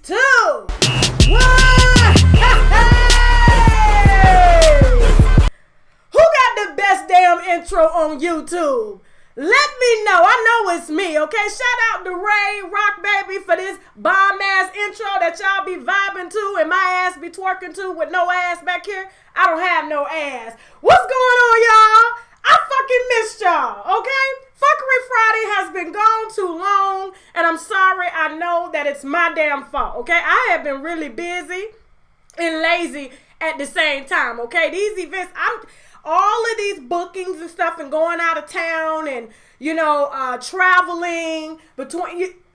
2, 1. Who got the best damn intro on YouTube? Let me know. I know it's me, okay? Shout out to Ray Rock Baby for this bomb ass intro that y'all be vibing to and my ass be twerking to with no ass back here. I don't have no ass. What's going on, y'all? I fucking missed y'all, okay? Fuckery Friday has been gone too long, and I'm sorry. I know that it's my damn fault, okay? I have been really busy and lazy at the same time, okay? These events, all of these bookings and stuff and going out of town and, traveling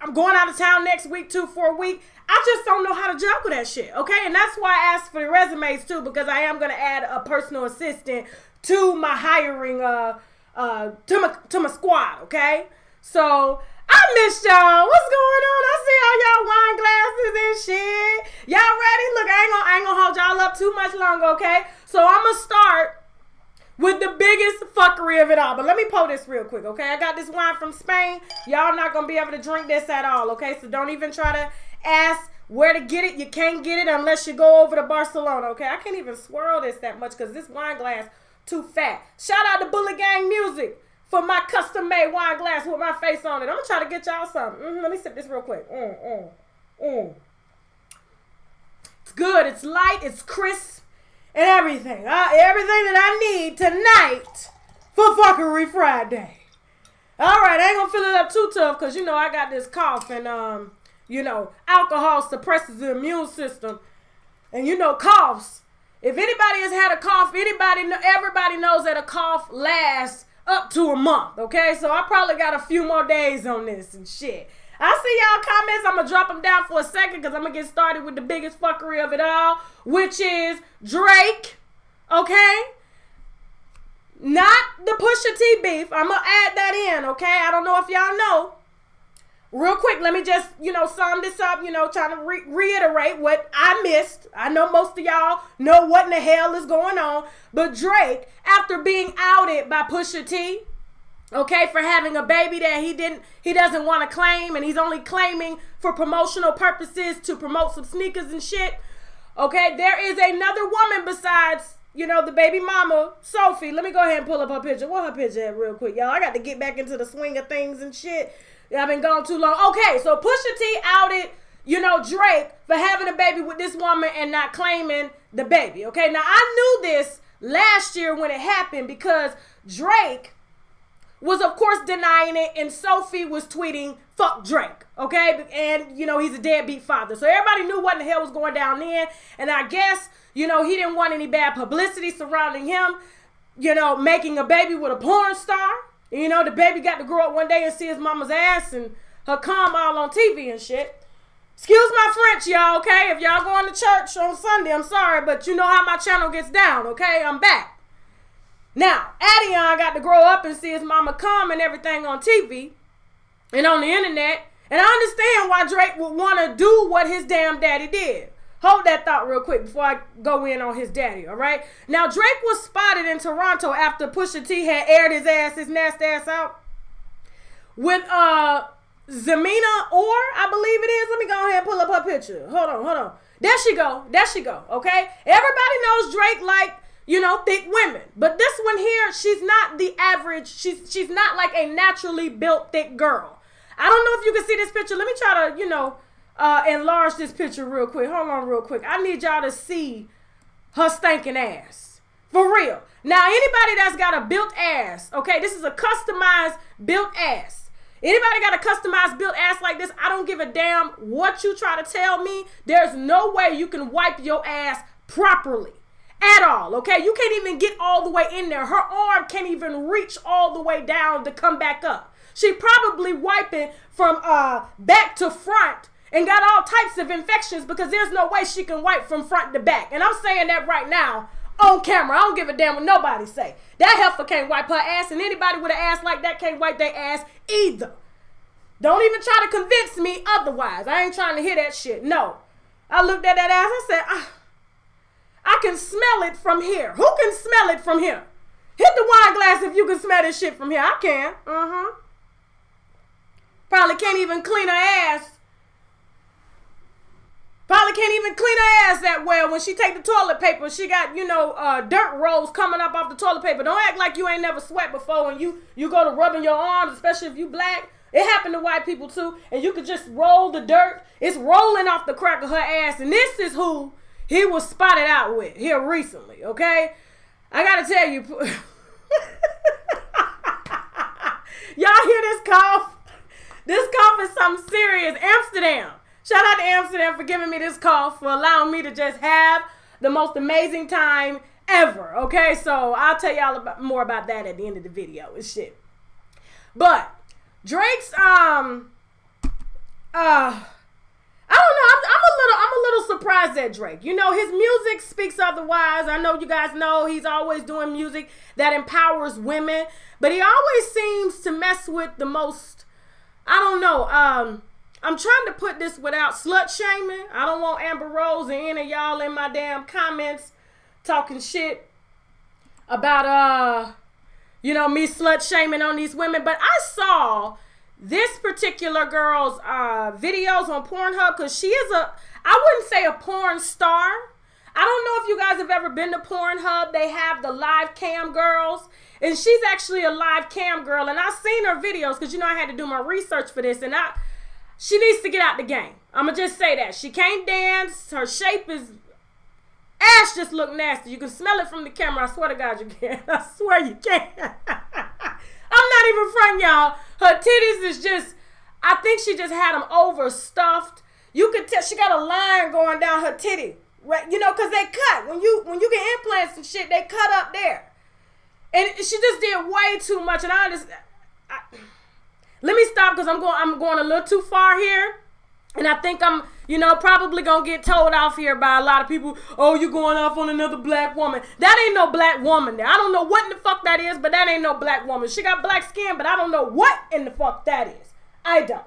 I'm going out of town next week too for a week. I just don't know how to juggle that shit, okay? And that's why I asked for the resumes too, because I am going to add a personal assistant to my hiring, to my squad, okay? So, I missed y'all. What's going on? I see all y'all wine glasses and shit. Y'all ready? Look, I ain't gonna hold y'all up too much longer, okay? So, I'm gonna start with the biggest fuckery of it all. But let me pour this real quick, okay? I got this wine from Spain. Y'all not gonna be able to drink this at all, okay? So, don't even try to ask where to get it. You can't get it unless you go over to Barcelona, okay? I can't even swirl this that much because this wine glass too fat. Shout out to Bullet Gang Music for my custom made wine glass with my face on it. I'm gonna try to get y'all something. Let me sip this real quick. It's good. It's light. It's crisp and everything. Everything that I need tonight for Fuckery Friday. All right, I ain't gonna fill it up too tough because I got this cough and alcohol suppresses the immune system and coughs. If anybody has had a cough, everybody knows that a cough lasts up to a month, okay? So I probably got a few more days on this and shit. I see y'all comments. I'm going to drop them down for a second because I'm going to get started with the biggest fuckery of it all, which is Drake, okay? Not the Pusha T beef. I'm going to add that in, okay? I don't know if y'all know. Real quick, let me just, sum this up, trying to reiterate what I missed. I know most of y'all know what in the hell is going on. But Drake, after being outed by Pusha T, okay, for having a baby that he doesn't want to claim, and he's only claiming for promotional purposes to promote some sneakers and shit. Okay, there is another woman besides, the baby mama, Sophie. Let me go ahead and pull up her picture. What her picture at real quick, y'all? I got to get back into the swing of things and shit. I've been gone too long. Okay, so Pusha T outed, Drake for having a baby with this woman and not claiming the baby. Okay, now I knew this last year when it happened because Drake was, of course, denying it, and Sophie was tweeting, fuck Drake, okay? And, he's a deadbeat father. So everybody knew what in the hell was going down then, and I guess, he didn't want any bad publicity surrounding him, making a baby with a porn star. The baby got to grow up one day and see his mama's ass and her cum all on TV and shit. Excuse my French, y'all, okay? If y'all going to church on Sunday, I'm sorry, but you know how my channel gets down, okay? I'm back. Now, Adion got to grow up and see his mama cum and everything on TV and on the internet. And I understand why Drake would want to do what his damn daddy did. Hold that thought real quick before I go in on his daddy, all right? Now, Drake was spotted in Toronto after Pusha T had aired his nasty ass out with Zemina Orr, I believe it is. Let me go ahead and pull up her picture. Hold on. There she go, okay? Everybody knows Drake like, thick women. But this one here, she's not the average. She's not like a naturally built thick girl. I don't know if you can see this picture. Let me try to, enlarge this picture real quick. Hold on real quick. I need y'all to see her stinking ass. For real. Now, anybody that's got a built ass, okay, this is a customized built ass. Anybody got a customized built ass like this, I don't give a damn what you try to tell me. There's no way you can wipe your ass properly at all, okay? You can't even get all the way in there. Her arm can't even reach all the way down to come back up. She probably wiping from back to front and got all types of infections because there's no way she can wipe from front to back. And I'm saying that right now on camera. I don't give a damn what nobody say. That heifer can't wipe her ass, and anybody with an ass like that can't wipe their ass either. Don't even try to convince me otherwise. I ain't trying to hear that shit. No. I looked at that ass. I said, I can smell it from here. Who can smell it from here? Hit the wine glass if you can smell this shit from here. I can. Probably can't even clean her ass even clean her ass that well. When she take the toilet paper, she got, dirt rolls coming up off the toilet paper. Don't act like you ain't never sweat before when you go to rubbing your arms, especially if you black. It happened to white people too. And you could just roll the dirt. It's rolling off the crack of her ass. And this is who he was spotted out with here recently, okay? I gotta tell you. Y'all hear this cough? This cough is something serious. Amsterdam. Shout out to Amsterdam for giving me this cough, for allowing me to just have the most amazing time ever, okay? So I'll tell y'all more about that at the end of the video and shit. But Drake's, I don't know. I'm a little surprised at Drake. You know, his music speaks otherwise. I know you guys know he's always doing music that empowers women, but he always seems to mess with the most, I don't know, I'm trying to put this without slut shaming. I don't want Amber Rose and any of y'all in my damn comments talking shit about, me slut shaming on these women. But I saw this particular girl's videos on Pornhub, because she is I wouldn't say a porn star. I don't know if you guys have ever been to Pornhub. They have the live cam girls, and she's actually a live cam girl. And I've seen her videos because, I had to do my research for this, and she needs to get out the game. I'm going to just say that. She can't dance. Her shape is, ass just look nasty. You can smell it from the camera. I swear to God you can. I swear you can. I'm not even front, y'all. Her titties is just, I think she just had them overstuffed. You could tell she got a line going down her titty. Right? Because they cut. When you get implants and shit, they cut up there. And she just did way too much. And let me stop, because I'm going a little too far here. And I think I'm, probably going to get told off here by a lot of people. Oh, you're going off on another black woman. That ain't no black woman there. I don't know what in the fuck that is, but that ain't no black woman. She got black skin, but I don't know what in the fuck that is. I don't.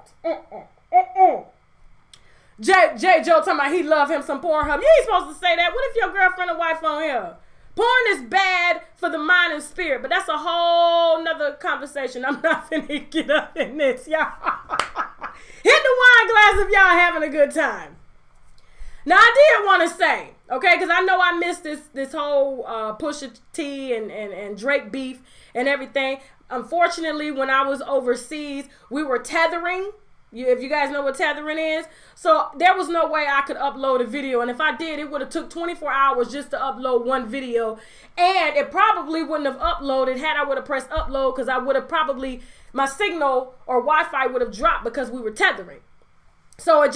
J. Joe talking about he love him some Pornhub. You ain't supposed to say that. What if your girlfriend or wife on here? Porn is bad for the mind and spirit, but that's a whole nother conversation. I'm not finna get up in this, y'all. Hit the wine glass if y'all having a good time. Now, I did want to say, okay, because I know I missed this whole Pusha T and Drake beef and everything. Unfortunately, when I was overseas, we were tethering. If you guys know what tethering is. So there was no way I could upload a video. And if I did, it would have took 24 hours just to upload one video. And it probably wouldn't have uploaded had I would have pressed upload, because I would have probably, my signal or Wi-Fi would have dropped because we were tethering. So it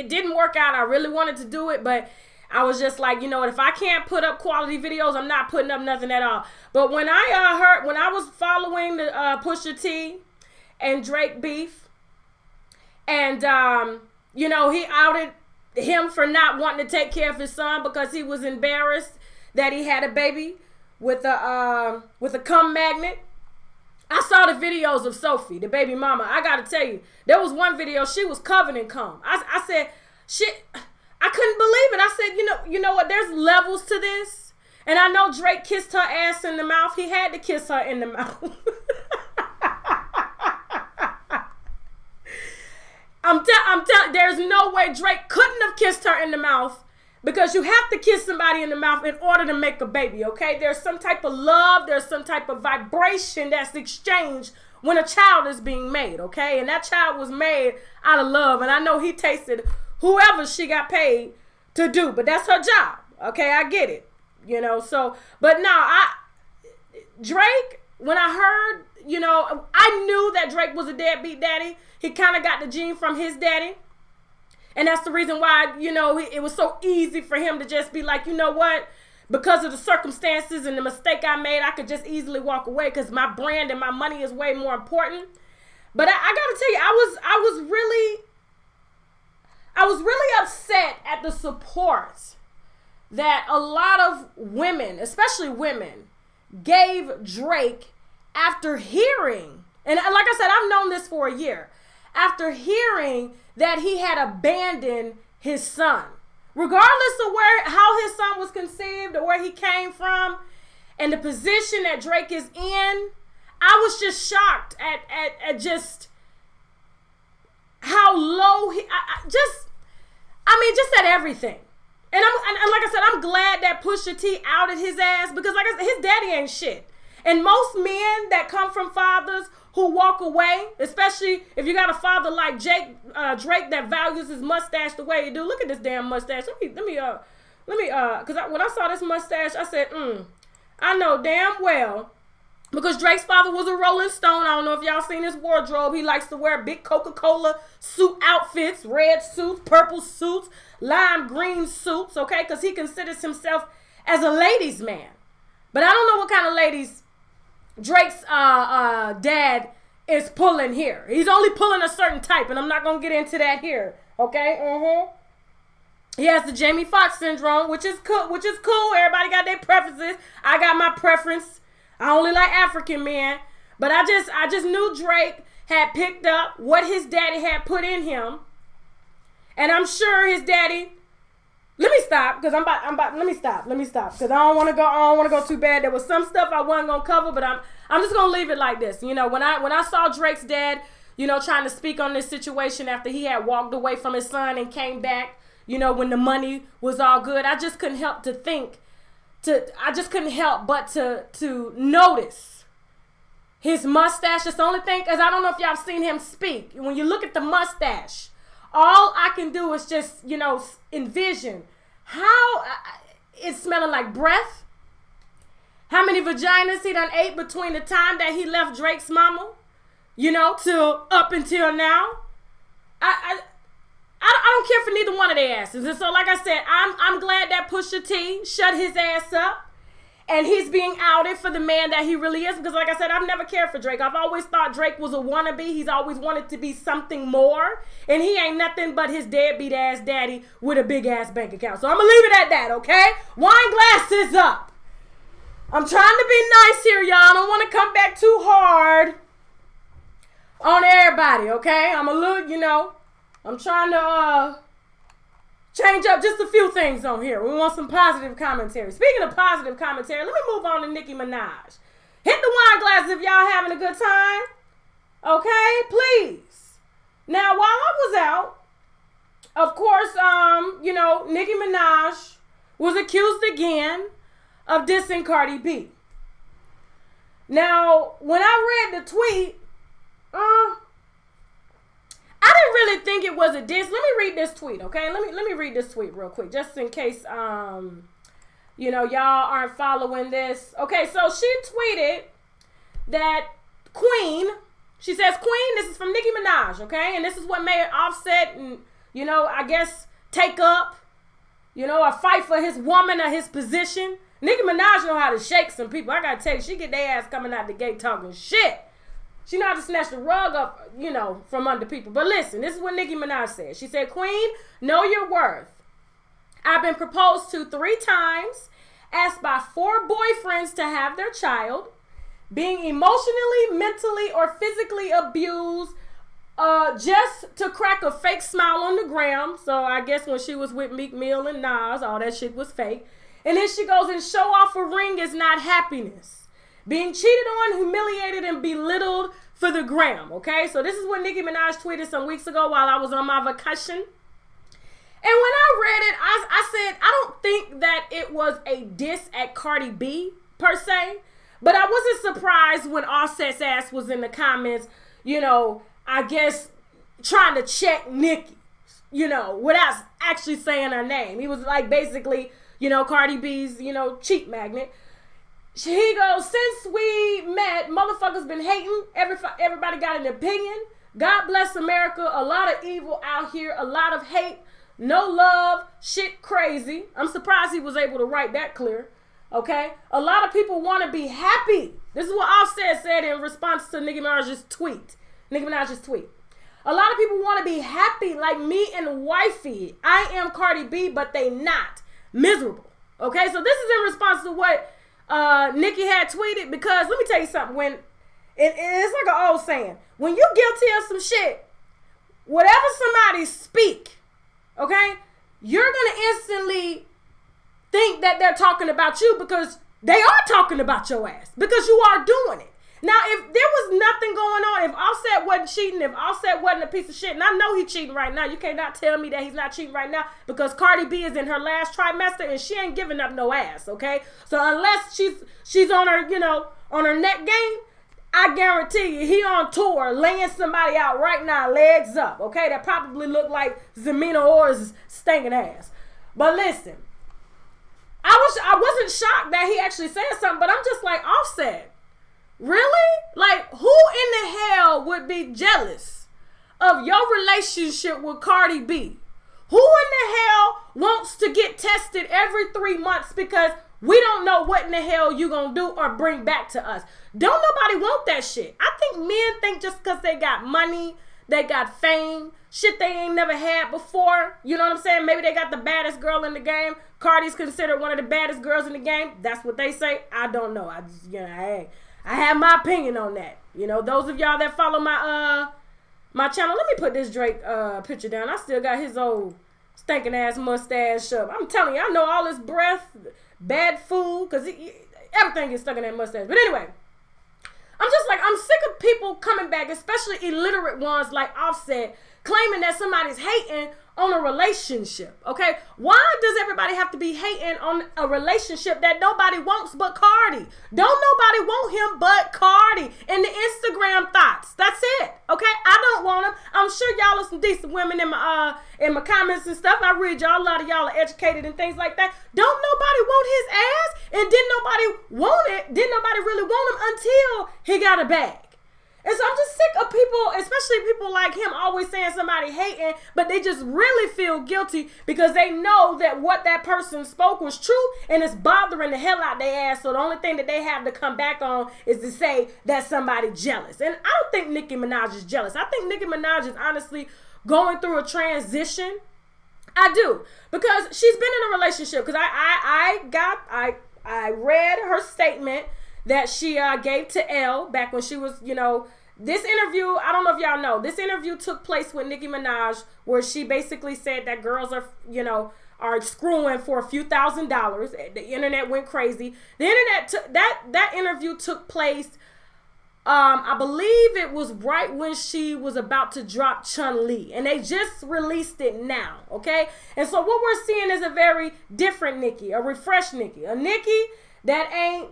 didn't work out. I really wanted to do it, but I was just like, if I can't put up quality videos, I'm not putting up nothing at all. But when I was following the Pusha T and Drake beef, and, he outed him for not wanting to take care of his son because he was embarrassed that he had a baby with a cum magnet. I saw the videos of Sophie, the baby mama. I got to tell you, there was one video, she was covered in cum. I said, shit, I couldn't believe it. I said, you know what, there's levels to this. And I know Drake kissed her ass in the mouth. He had to kiss her in the mouth. I'm telling, there's no way Drake couldn't have kissed her in the mouth, because you have to kiss somebody in the mouth in order to make a baby, okay? There's some type of love, there's some type of vibration that's exchanged when a child is being made, okay? And that child was made out of love, and I know he tasted whoever she got paid to do, but that's her job, okay? I get it, so, but no, Drake, when I heard, I knew that Drake was a deadbeat daddy. He kind of got the gene from his daddy. And that's the reason why, it was so easy for him to just be like, you know what? Because of the circumstances and the mistake I made, I could just easily walk away because my brand and my money is way more important. But I got to tell you, I was really upset at the support that a lot of women, especially women, gave Drake after hearing, and like I said, I've known this for a year, after hearing that he had abandoned his son. Regardless of how his son was conceived or where he came from and the position that Drake is in, I was just shocked at just how low just at everything. And like I said, I'm glad that Pusha T outed his ass because like I said, his daddy ain't shit. And most men that come from fathers who walk away, especially if you got a father like Drake that values his mustache the way he do. Look at this damn mustache. Let me, because when I saw this mustache, I said, I know damn well, because Drake's father was a Rolling Stone. I don't know if y'all seen his wardrobe. He likes to wear big Coca-Cola suit outfits, red suits, purple suits, lime green suits, okay? Because he considers himself as a ladies' man. But I don't know what kind of ladies Drake's dad is pulling here. He's only pulling a certain type, and I'm not going to get into that here, okay? He has the Jamie Foxx syndrome, which is cool. Everybody got their preferences. I got my preference. I only like African men. But I just knew Drake had picked up what his daddy had put in him. And I'm sure his daddy. Let me stop because let me stop because I don't want to go too bad. There was some stuff I wasn't going to cover, but I'm just going to leave it like this. You know, when I saw Drake's dad, you know, trying to speak on this situation after he had walked away from his son and came back, you know, when the money was all good, I just couldn't help but to notice his mustache. That's the only thing, because I don't know if y'all seen him speak. When you look at the mustache, all I can do is just, you know, envision how it's smelling like breath. How many vaginas he done ate between the time that he left Drake's mama, you know, till up until now. I don't care for neither one of their asses. And so, like I said, I'm glad that Pusha T shut his ass up. And he's being outed for the man that he really is. Because like I said, I've never cared for Drake. I've always thought Drake was a wannabe. He's always wanted to be something more. And he ain't nothing but his deadbeat ass daddy with a big ass bank account. So I'm going to leave it at that, okay? Wine glasses up. I'm trying to be nice here, y'all. I don't want to come back too hard on everybody, okay? I'm a little, you know, I'm trying to change up just a few things on here. We want some positive commentary. Speaking of positive commentary, let me move on to Nicki Minaj. Hit the wine glass if y'all having a good time. Okay, please. Now, while I was out, of course, you know, Nicki Minaj was accused again of dissing Cardi B. Now, when I read the tweet, I didn't really think it was a diss. Let me read this tweet, okay? Let me read this tweet real quick, just in case, you know, y'all aren't following this. Okay, so she tweeted that Queen, she says, Queen, this is from Nicki Minaj, okay? And this is what made Offset and, you know, I guess take up, you know, a fight for his woman or his position. Nicki Minaj know how to shake some people. I gotta tell you, she get their ass coming out the gate talking shit. She know how to snatch the rug up, you know, from under people. But listen, this is what Nicki Minaj said. She said, Queen, know your worth. I've been proposed to 3 times, asked by 4 boyfriends to have their child, being emotionally, mentally, or physically abused just to crack a fake smile on the gram. So I guess when she was with Meek Mill and Nas, all that shit was fake. And then she goes, and show off a ring is not happiness. Being cheated on, humiliated, and belittled for the gram, okay? So this is what Nicki Minaj tweeted some weeks ago while I was on my vacation. And when I read it, I said, I don't think that it was a diss at Cardi B, per se. But I wasn't surprised when Offset's ass was in the comments, you know, I guess trying to check Nicki, you know, without actually saying her name. He was like basically, you know, Cardi B's, you know, cheat magnet. He goes, since we met, motherfuckers been hating. Everybody got an opinion. God bless America. A lot of evil out here. A lot of hate. No love. Shit crazy. I'm surprised he was able to write that clear. Okay? A lot of people want to be happy. This is what Offset said in response to Nicki Minaj's tweet. A lot of people want to be happy like me and wifey. I am Cardi B, but they not. Miserable. Okay? So this is in response to what Nicki had tweeted, because let me tell you something, when it's like an old saying, when you guilty of some shit, whatever somebody speak, okay, you're gonna instantly think that they're talking about you because they are talking about your ass, because you are doing it. Now, if there was nothing going on, if Offset wasn't cheating, if Offset wasn't a piece of shit, and I know he's cheating right now. You cannot tell me that he's not cheating right now because Cardi B is in her last trimester and she ain't giving up no ass, okay? So unless she's on her, on her neck game, I guarantee you he on tour laying somebody out right now, legs up, okay? That probably look like Zemina Orr's stinking ass. But listen, I wasn't shocked that he actually said something, but I'm just like, Offset. Really? Like, who in the hell would be jealous of your relationship with Cardi B? Who in the hell wants to get tested every 3 months because we don't know what in the hell you gonna do or bring back to us? Don't nobody want that shit. I think men think just because they got money, they got fame, shit they ain't never had before. You know what I'm saying? Maybe they got the baddest girl in the game. Cardi's considered one of the baddest girls in the game. That's what they say. I don't know. I have my opinion on that. Those of y'all that follow my channel, let me put this Drake picture down. I still got his old stinking ass mustache up. I'm telling you, I know all his breath, bad food, because everything gets stuck in that mustache. But anyway, I'm sick of people coming back, especially illiterate ones like Offset, claiming that somebody's hating on a relationship, okay? Why does everybody have to be hating on a relationship that nobody wants but Cardi? Don't nobody want him but Cardi in the Instagram thoughts. That's it, okay? I don't want him. I'm sure y'all are some decent women in my comments and stuff. I read y'all. A lot of y'all are educated and things like that. Don't nobody want his ass, and didn't nobody really want him until he got a bag. And so I'm just sick of people, especially people like him, always saying somebody hating, but they just really feel guilty because they know that what that person spoke was true and it's bothering the hell out their ass. So the only thing that they have to come back on is to say that somebody jealous. And I don't think Nicki Minaj is jealous. I think Nicki Minaj is honestly going through a transition. I do. Because she's been in a relationship. Because I read her statement that she gave to Elle back when she was, this interview, I don't know if y'all know, this interview took place with Nicki Minaj where she basically said that girls are screwing for a few $1,000s. The internet went crazy. The internet, that interview took place, I believe it was right when she was about to drop Chun-Li, and they just released it now, okay? And so what we're seeing is a very different Nicki, a refreshed Nicki, a Nicki that ain't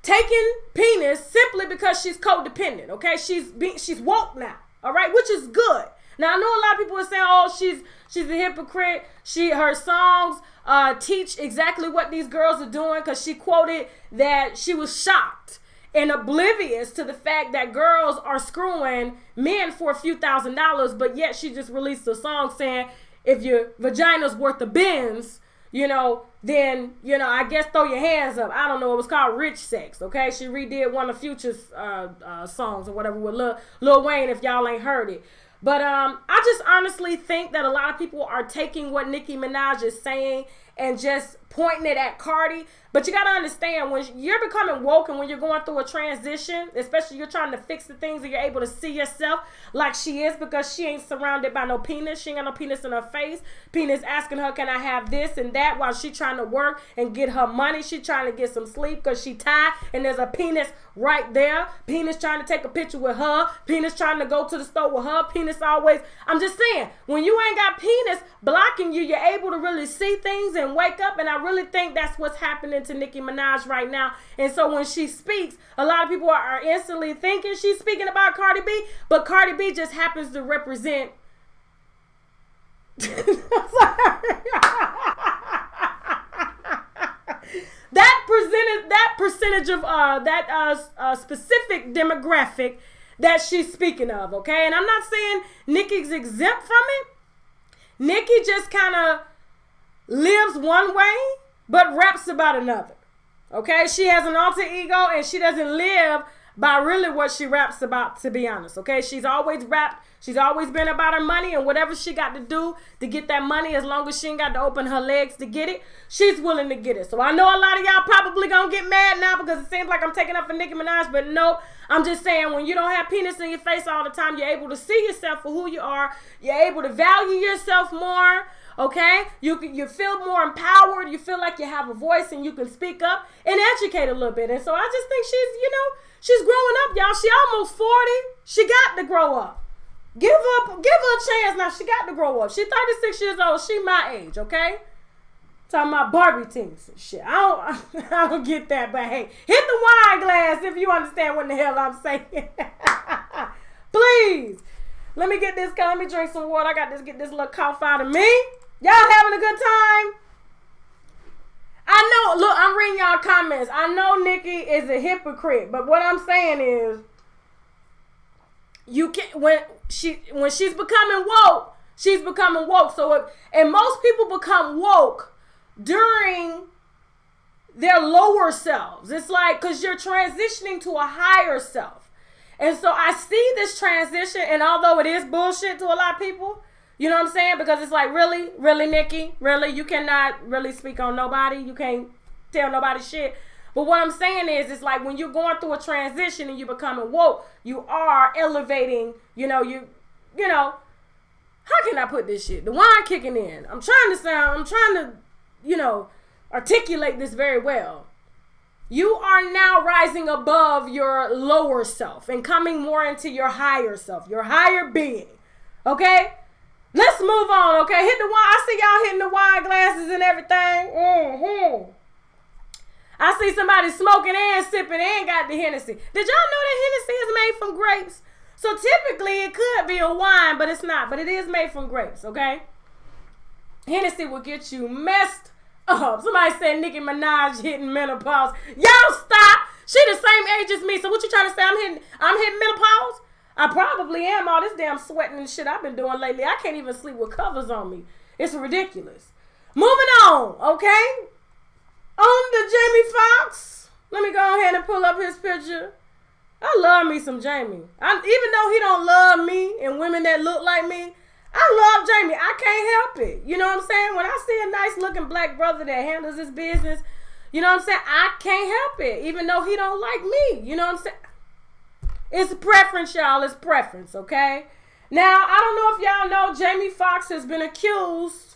taking penis simply because she's codependent, okay? She's woke now, all right, which is good. Now I know a lot of people are saying, "Oh, she's a hypocrite." Her songs teach exactly what these girls are doing because she quoted that she was shocked and oblivious to the fact that girls are screwing men for a few $1,000s, but yet she just released a song saying, "If your vagina's worth the Benz, then, I guess throw your hands up." I don't know. It was called Rich Sex, okay? She redid one of Future's songs or whatever with Lil Wayne, if y'all ain't heard it. But I just honestly think that a lot of people are taking what Nicki Minaj is saying and just pointing it at Cardi. But you got to understand, when you're becoming woke and when you're going through a transition, especially you're trying to fix the things and you're able to see yourself like she is, because she ain't surrounded by no penis. She ain't got no penis in her face. Penis asking her, "Can I have this and that?" while she trying to work and get her money. She trying to get some sleep because she tired, and there's a penis right there. Penis trying to take a picture with her. Penis trying to go to the store with her. Penis always. I'm just saying, when you ain't got penis blocking you, you're able to really see things and wake up. And I really think that's what's happening to Nicki Minaj right now. And so when she speaks, a lot of people are instantly thinking she's speaking about Cardi B, but Cardi B just happens to represent that percentage of that specific demographic that she's speaking of, okay? And I'm not saying Nicki's exempt from it. Nicki just kind of lives one way but raps about another, okay? She has an alter ego and she doesn't live by really what she raps about, to be honest, okay? She's always rapped. She's always been about her money, and whatever she got to do to get that money, as long as she ain't got to open her legs to get it, she's willing to get it. So I know a lot of y'all probably gonna get mad now because it seems like I'm taking up for Nicki Minaj, but no, I'm just saying, when you don't have penis in your face all the time, you're able to see yourself for who you are. You're able to value yourself more. Okay, you feel more empowered. You feel like you have a voice and you can speak up and educate a little bit. And so I just think she's growing up, y'all. She almost 40. She got to grow up. Give her a chance now. She got to grow up. She's 36 years old. She my age, okay? Talking about Barbie things and shit. I don't get that, but hey, hit the wine glass if you understand what the hell I'm saying. Please. Let me get this. Let me drink some water. I got to get this little cough out of me. Y'all having a good time? I know. Look, I'm reading y'all comments. I know Nicki is a hypocrite, but what I'm saying is, you can when she's becoming woke, she's becoming woke. So and most people become woke during their lower selves. It's like because you're transitioning to a higher self. And so I see this transition, and although it is bullshit to a lot of people, you know what I'm saying? Because it's like, really, Nicki? Really? You cannot really speak on nobody? You can't tell nobody shit? But what I'm saying is, it's like when you're going through a transition and you're becoming woke, you are elevating, you know, how can I put this shit? The wine kicking in. I'm trying to, articulate this very well. You are now rising above your lower self and coming more into your higher self, your higher being. Okay? Let's move on, okay? Hit the wine. I see y'all hitting the wine glasses and everything. Mm-hmm. I see somebody smoking and sipping and got the Hennessy. Did y'all know that Hennessy is made from grapes? So typically it could be a wine, but it's not. But it is made from grapes, okay? Hennessy will get you messed up. Somebody said Nicki Minaj hitting menopause. Y'all stop. She the same age as me. So what you trying to say? I'm hitting menopause? I probably am. All this damn sweating and shit I've been doing lately. I can't even sleep with covers on me. It's ridiculous. Moving on, okay? On to Jamie Foxx. Let me go ahead and pull up his picture. I love me some Jamie. Even though he don't love me and women that look like me, I love Jamie. I can't help it. You know what I'm saying? When I see a nice looking black brother that handles his business, you know what I'm saying? I can't help it. Even though he don't like me. You know what I'm saying? It's preference, y'all. It's preference, okay? Now, I don't know if y'all know, Jamie Foxx has been accused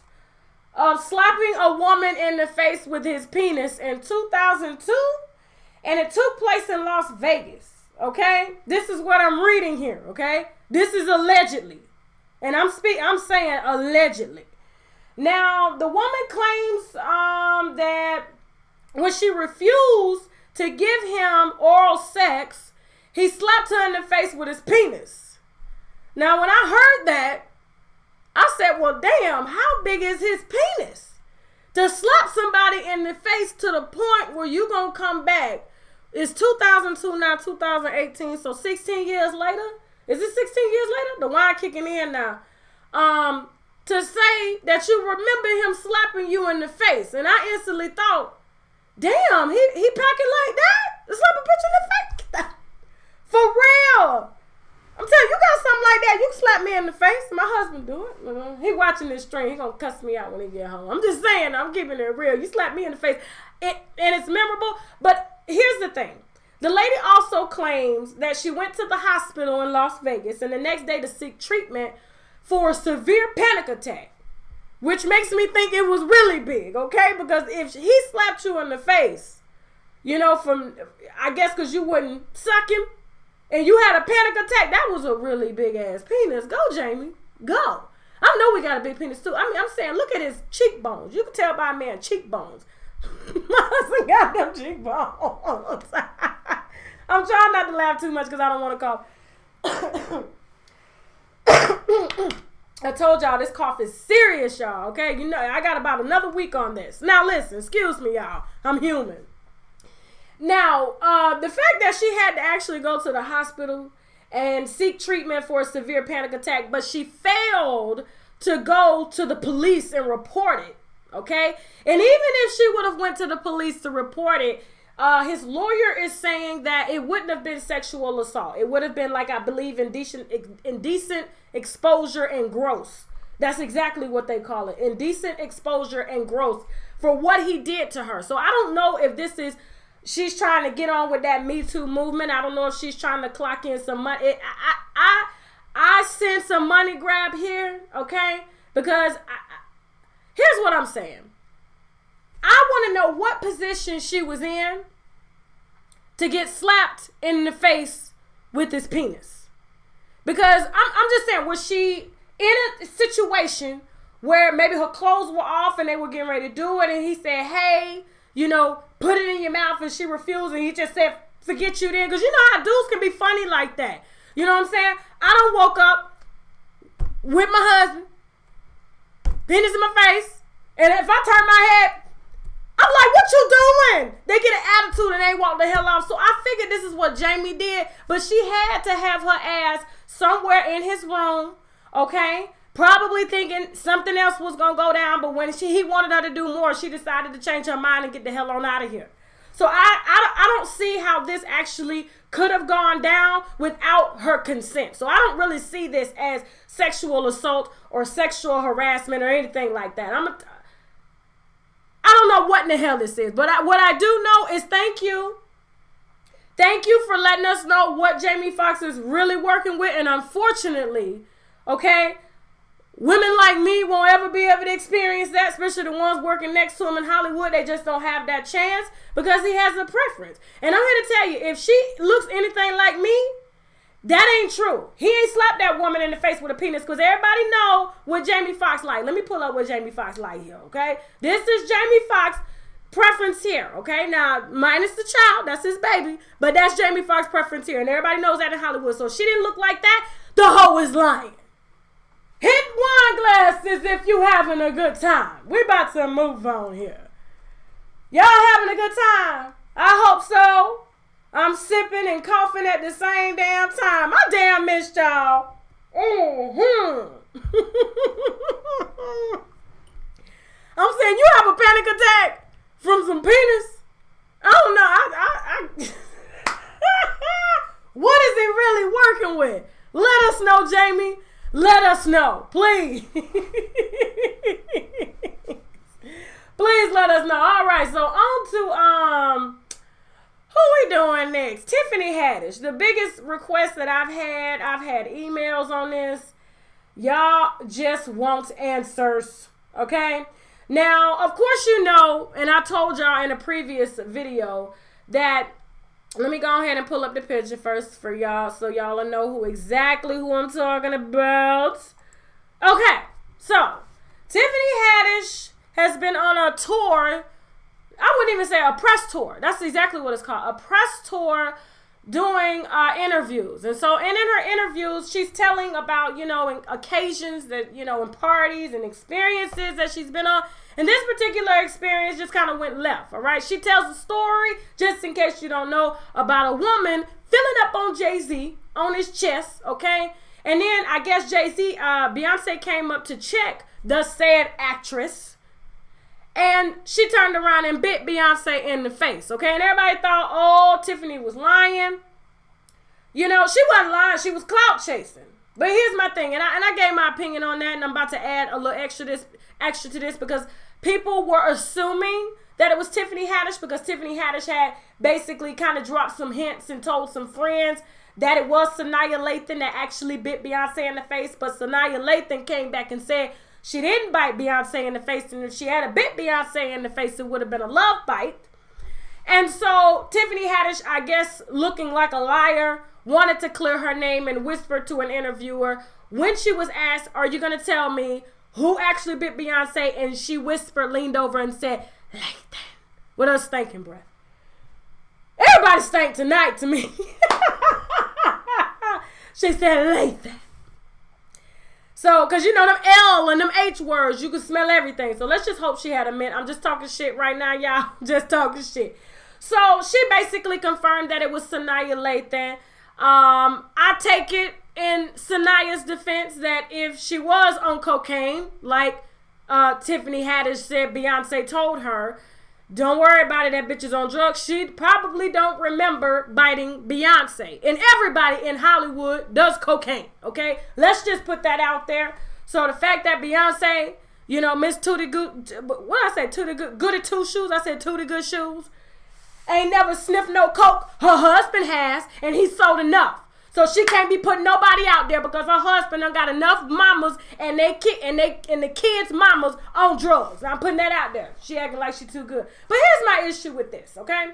of slapping a woman in the face with his penis in 2002, and it took place in Las Vegas, okay? This is what I'm reading here, okay? This is allegedly, and I'm saying allegedly. Now, the woman claims that when she refused to give him oral sex, he slapped her in the face with his penis. Now, when I heard that, I said, well, damn, how big is his penis? To slap somebody in the face to the point where you going to come back. It's 2002 now, 2018, so 16 years later. Is it 16 years later? The wine kicking in now. To say that you remember him slapping you in the face. And I instantly thought, damn, he packing like that? To slap a bitch in the face? For real. I'm telling you, you got something like that, you can slap me in the face. My husband do it. He watching this stream. He gonna cuss me out when he get home. I'm just saying, I'm keeping it real. You slap me in the face, and it's memorable. But here's the thing. The lady also claims that she went to the hospital in Las Vegas and the next day to seek treatment for a severe panic attack, which makes me think it was really big, okay? Because if he slapped you in the face, I guess because you wouldn't suck him, and you had a panic attack, that was a really big ass penis. Go, Jamie. Go. I know we got a big penis too. I mean, I'm saying, look at his cheekbones. You can tell by a man's cheekbones. My husband got them cheekbones. I'm trying not to laugh too much because I don't want to cough. I told y'all this cough is serious, y'all. Okay, I got about another week on this. Now listen, excuse me, y'all. I'm human. Now, the fact that she had to actually go to the hospital and seek treatment for a severe panic attack, but she failed to go to the police and report it, okay? And even if she would have went to the police to report it, his lawyer is saying that it wouldn't have been sexual assault. It would have been, like, I believe, indecent exposure and gross. That's exactly what they call it, indecent exposure and gross for what he did to her. So I don't know if this is... She's trying to get on with that Me Too movement. I don't know if she's trying to clock in some money. I sense some money grab here, okay? Because I'm saying. I want to know what position she was in to get slapped in the face with his penis. Because I'm just saying, was she in a situation where maybe her clothes were off and they were getting ready to do it, and he said, hey, you know, put it in your mouth, and she refused, and he just said, forget you then? Because you know how dudes can be funny like that. You know what I'm saying? I done woke up with my husband, penis in my face, and if I turn my head, I'm like, what you doing? They get an attitude and they walk the hell off. So I figured this is what Jamie did, but she had to have her ass somewhere in his room, okay? Probably thinking something else was going to go down, but when he wanted her to do more, she decided to change her mind and get the hell on out of here. So I don't see how this actually could have gone down without her consent. So I don't really see this as sexual assault or sexual harassment or anything like that. I don't know what in the hell this is, but what I do know is thank you. Thank you for letting us know what Jamie Foxx is really working with. And unfortunately, okay, women like me won't ever be able to experience that, especially the ones working next to him in Hollywood. They just don't have that chance because he has a preference. And I'm here to tell you, if she looks anything like me, that ain't true. He ain't slapped that woman in the face with a penis because everybody know what Jamie Foxx like. Let me pull up what Jamie Foxx like here, okay? This is Jamie Foxx preference here, okay? Now, minus the child, that's his baby, but that's Jamie Foxx preference here, and everybody knows that in Hollywood. So if she didn't look like that, the hoe is lying. Hit wine glasses if you having a good time. We about to move on here. Y'all having a good time? I hope so. I'm sipping and coughing at the same damn time. I damn missed y'all. I'm saying, you have a panic attack from some penis? I don't know. What is it really working with? Let us know, Jamie. Let us know, please. Please let us know. All right, so on to who we doing next? Tiffany Haddish. The biggest request that I've had emails on this. Y'all just want answers, okay? Now, of course you know, and I told y'all in a previous video that, let me go ahead and pull up the picture first for y'all so y'all will know exactly who I'm talking about. Okay, so Tiffany Haddish has been on a tour. I wouldn't even say a press tour. That's exactly what it's called. A press tour doing interviews. And so in her interviews, she's telling about, you know, occasions that, you know, and parties and experiences that she's been on. And this particular experience just kind of went left, all right? She tells a story, just in case you don't know, about a woman filling up on Jay-Z on his chest, okay? And then I guess Jay-Z, Beyonce came up to check the said actress. And she turned around and bit Beyonce in the face, okay? And everybody thought, oh, Tiffany was lying. You know, she wasn't lying. She was clout chasing. But here's my thing, and I gave my opinion on that, and I'm about to add a little extra to this because people were assuming that it was Tiffany Haddish because Tiffany Haddish had basically kind of dropped some hints and told some friends that it was Saniyya Lathan that actually bit Beyonce in the face. But Saniyya Lathan came back and said she didn't bite Beyonce in the face, and if she had a bit Beyonce in the face, it would have been a love bite. And so Tiffany Haddish, I guess, looking like a liar, wanted to clear her name and whispered to an interviewer when she was asked, are you going to tell me who actually bit Beyonce? And she whispered, leaned over and said, Lathan. What else stinking breath? Everybody stank tonight to me. She said, Lathan. So, because you know them L and them H words, you can smell everything. So let's just hope she had a mint. I'm just talking shit right now, y'all. Just talking shit. So she basically confirmed that it was Saniyya Lathan. I take it in Saniyya's defense that if she was on cocaine, like Tiffany Haddish said Beyonce told her, don't worry about it, that bitch is on drugs. She probably don't remember biting Beyonce. And everybody in Hollywood does cocaine, okay? Let's just put that out there. So the fact that Beyonce, you know, Miss Tootie Good, what I say, Tootie Good, good at two shoes? I said Tootie Good shoes. Ain't never sniffed no coke. Her husband has, and he sold enough. So she can't be putting nobody out there because her husband done got enough mamas and the kids' mamas on drugs. I'm putting that out there. She acting like she too good. But here's my issue with this, okay?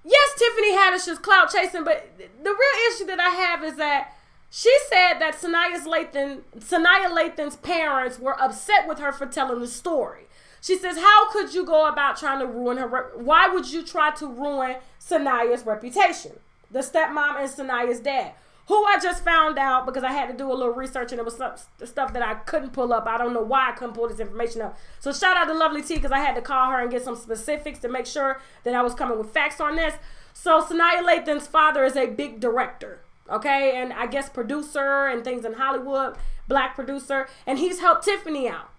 Yes, Tiffany Haddish is clout chasing, but the real issue that I have is that she said that Sanaya Lathan's parents were upset with her for telling the story. She says, how could you go about trying to ruin her? Why would you try to ruin Sanaya's reputation? The stepmom and Sanaya's dad, who I just found out because I had to do a little research and it was some stuff that I couldn't pull up. I don't know why I couldn't pull this information up. So shout out to Lovely T because I had to call her and get some specifics to make sure that I was coming with facts on this. So Sanaya Lathan's father is a big director, okay? And I guess producer and things in Hollywood, black producer. And he's helped Tiffany out.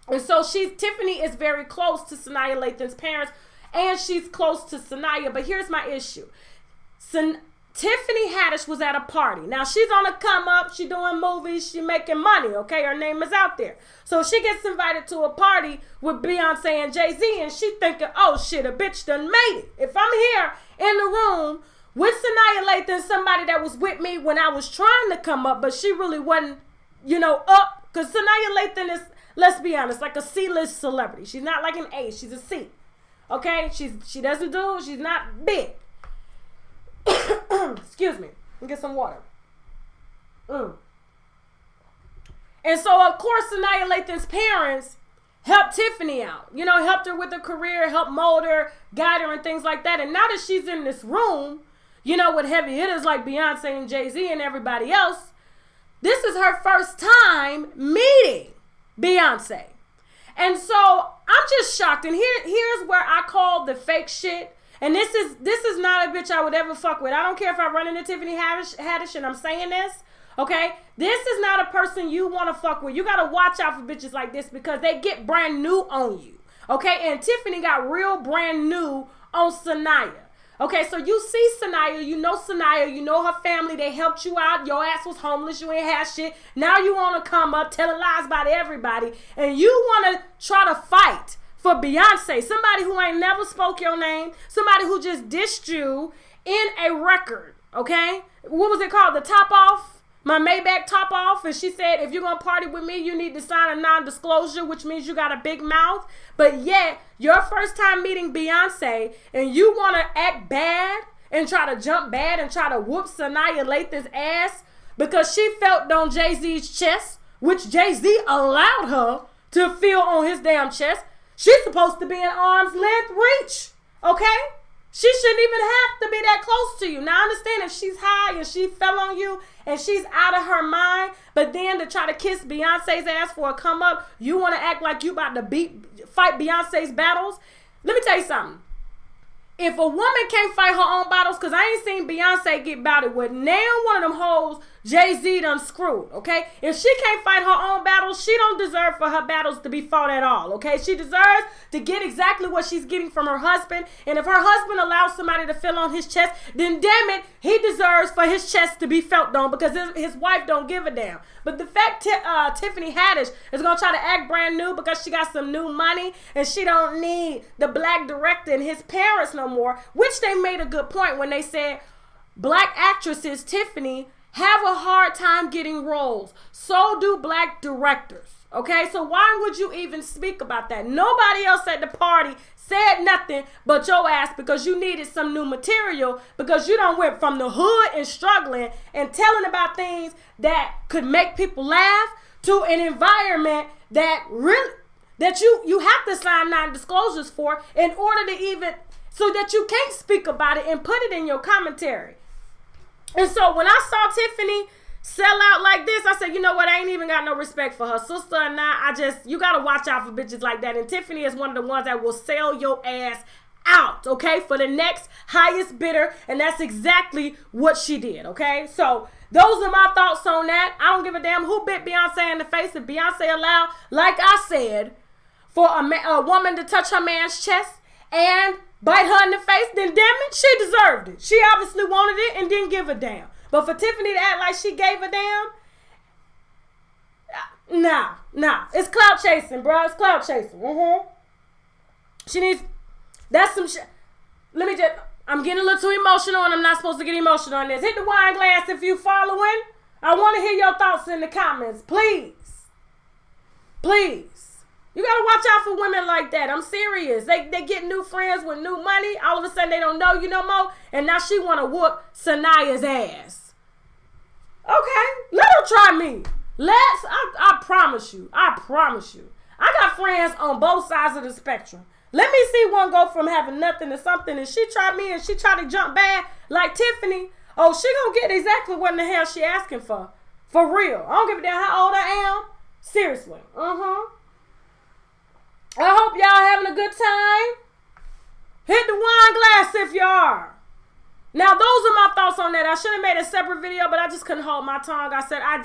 And so Tiffany is very close to Sanaya Lathan's parents and she's close to Sanaya. But here's my issue. Tiffany Haddish was at a party. Now, she's on a come up. She doing movies. She making money, okay? Her name is out there. So she gets invited to a party with Beyonce and Jay-Z, and she thinking, oh, shit, a bitch done made it. If I'm here in the room with Sanaya Lathan, somebody that was with me when I was trying to come up, but she really wasn't, up. Because Sanaya Lathan is, let's be honest, like a C-list celebrity. She's not like an A. She's a C, okay? She's not big. Excuse me. Let me get some water. And so, of course, Sanaya Lathan's parents helped Tiffany out. Helped her with her career, helped mold her, guide her, and things like that. And now that she's in this room, with heavy hitters like Beyonce and Jay-Z and everybody else, this is her first time meeting Beyonce. And so, I'm just shocked. And here's where I call the fake shit. And this is not a bitch I would ever fuck with. I don't care if I run into Tiffany Haddish and I'm saying this, okay? This is not a person you want to fuck with. You got to watch out for bitches like this because they get brand new on you, okay? And Tiffany got real brand new on Sanaya. Okay, so you see Sanaya, you know her family, they helped you out. Your ass was homeless, you ain't had shit. Now you want to come up telling lies about everybody and you want to try to fight for Beyonce, somebody who ain't never spoke your name, somebody who just dissed you in a record, okay? What was it called? The Top Off? My Maybach Top Off? And she said, if you're going to party with me, you need to sign a non-disclosure, which means you got a big mouth. But yet, your first time meeting Beyonce, and you want to act bad and try to jump bad and try to whoop Sanaya Lathan's ass because she felt on Jay-Z's chest, which Jay-Z allowed her to feel on his damn chest. She's supposed to be in arm's length reach, okay? She shouldn't even have to be that close to you. Now, I understand if she's high and she fell on you and she's out of her mind, but then to try to kiss Beyonce's ass for a come up, you want to act like you about to fight Beyonce's battles? Let me tell you something. If a woman can't fight her own battles, because I ain't seen Beyonce get battled with now one of them hoes Jay-Z done screwed, okay? If she can't fight her own battles, she don't deserve for her battles to be fought at all, okay? She deserves to get exactly what she's getting from her husband. And if her husband allows somebody to feel on his chest, then damn it, he deserves for his chest to be felt on because his wife don't give a damn. But the fact Tiffany Haddish is going to try to act brand new because she got some new money and she don't need the black director and his parents no more, which they made a good point when they said black actresses, Tiffany, have a hard time getting roles. So do black directors. Okay, so why would you even speak about that? Nobody else at the party said nothing but your ass because you needed some new material because you done went from the hood and struggling and telling about things that could make people laugh to an environment that really, that you have to sign non-disclosures for in order to even, so that you can't speak about it and put it in your commentary. And so when I saw Tiffany sell out like this, I said, you know what? I ain't even got no respect for her sister and you got to watch out for bitches like that. And Tiffany is one of the ones that will sell your ass out, okay, for the next highest bidder. And that's exactly what she did, okay? So those are my thoughts on that. I don't give a damn who bit Beyonce in the face. If Beyonce allowed, like I said, for a woman to touch her man's chest and bite her in the face, then damn it, she deserved it. She obviously wanted it and didn't give a damn. But for Tiffany to act like she gave a damn, nah. It's clout chasing, bro. It's clout chasing. She needs, that's some shit. Let me just, I'm getting a little too emotional, and I'm not supposed to get emotional on this. Hit the wine glass if you following. I want to hear your thoughts in the comments, please. Please. You got to watch out for women like that. I'm serious. They get new friends with new money. All of a sudden, they don't know you no more, and now she want to whoop Sanaya's ass. Okay, let her try me. I promise you. I got friends on both sides of the spectrum. Let me see one go from having nothing to something, and she tried me and she tried to jump bad like Tiffany. Oh, she gonna get exactly what in the hell she asking for. For real. I don't give a damn how old I am. Seriously. I hope y'all having a good time. Hit the wine glass if you are. Now, those are my thoughts on that. I should have made a separate video, but I just couldn't hold my tongue. I said, I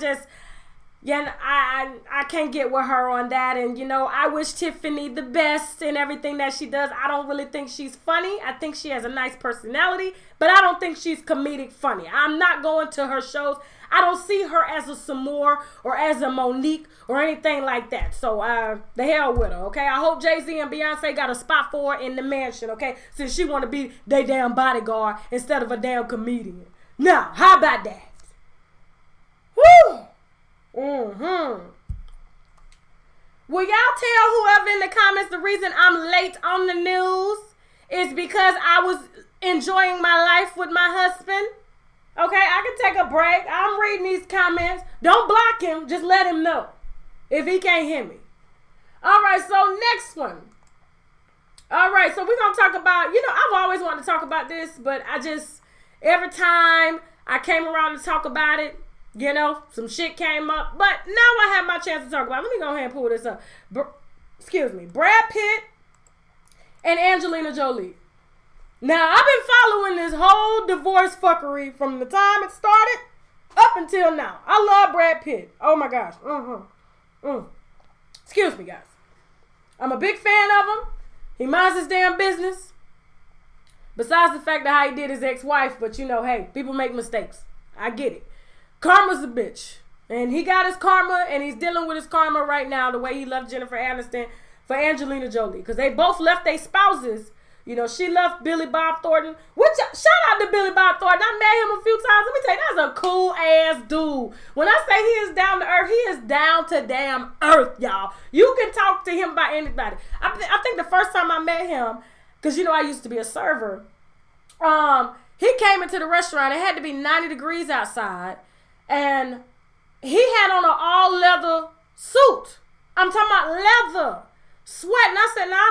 can't get with her on that. And, I wish Tiffany the best in everything that she does. I don't really think she's funny. I think she has a nice personality, but I don't think she's comedic funny. I'm not going to her shows. I don't see her as a Samore or as a Monique or anything like that. So, the hell with her, okay? I hope Jay-Z and Beyonce got a spot for her in the mansion, okay? Since she want to be their damn bodyguard instead of a damn comedian. Now, how about that? Woo! Will y'all tell whoever in the comments the reason I'm late on the news is because I was enjoying my life with my husband? Okay, I can take a break. I'm reading these comments. Don't block him. Just let him know if he can't hear me. All right, so next one. All right, so we're going to talk about, I've always wanted to talk about this, but every time I came around to talk about it, some shit came up. But now I have my chance to talk about it. Let me go ahead and pull this up. Brad Pitt and Angelina Jolie. Now, I've been following this whole divorce fuckery from the time it started up until now. I love Brad Pitt. Oh, my gosh. Excuse me, guys. I'm a big fan of him. He minds his damn business. Besides the fact that how he did his ex-wife. But, hey, people make mistakes. I get it. Karma's a bitch. And he got his karma, and he's dealing with his karma right now the way he left Jennifer Aniston for Angelina Jolie. Because they both left their spouses. She left Billy Bob Thornton. Shout out to Billy Bob Thornton. I met him a few times. Let me tell you, that's a cool ass dude. When I say he is down to earth, he is down to damn earth, y'all. You can talk to him about anybody. I think the first time I met him, because I used to be a server, he came into the restaurant. It had to be 90 degrees outside, and he had on an all leather suit. I'm talking about leather. Sweating. I said, now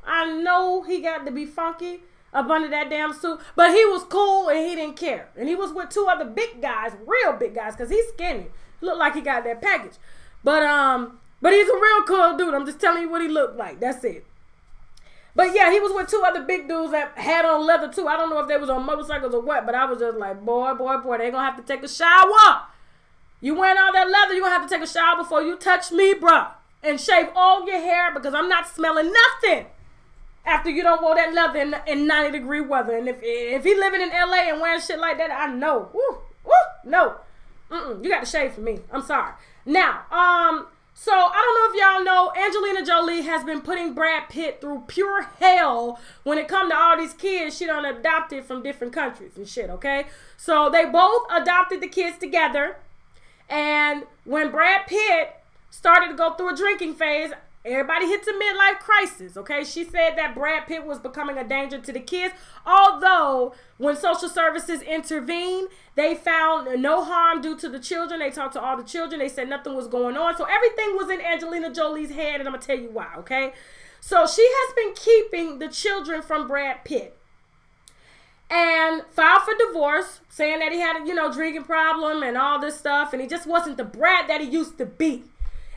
I know he got to be funky up under that damn suit, but he was cool and he didn't care. And he was with two other big guys, real big guys, because he's skinny. Looked like he got that package. But he's a real cool dude. I'm just telling you what he looked like. That's it. But yeah, he was with two other big dudes that had on leather too. I don't know if they was on motorcycles or what, but I was just like, boy, they gonna have to take a shower. You wearing all that leather, you gonna have to take a shower before you touch me, bruh. And shave all your hair because I'm not smelling nothing after you don't wear that leather in 90 degree weather. And if he living in LA and wearing shit like that, I know. No. You got to shave for me. I'm sorry. Now, so I don't know if y'all know, Angelina Jolie has been putting Brad Pitt through pure hell when it come to all these kids she done adopted from different countries and shit, okay? So they both adopted the kids together. And when Brad Pitt started to go through a drinking phase, everybody hits a midlife crisis, okay? She said that Brad Pitt was becoming a danger to the kids, although when social services intervened, they found no harm due to the children. They talked to all the children. They said nothing was going on. So everything was in Angelina Jolie's head, and I'm going to tell you why, okay? So she has been keeping the children from Brad Pitt and filed for divorce, saying that he had a, drinking problem and all this stuff, and he just wasn't the Brad that he used to be.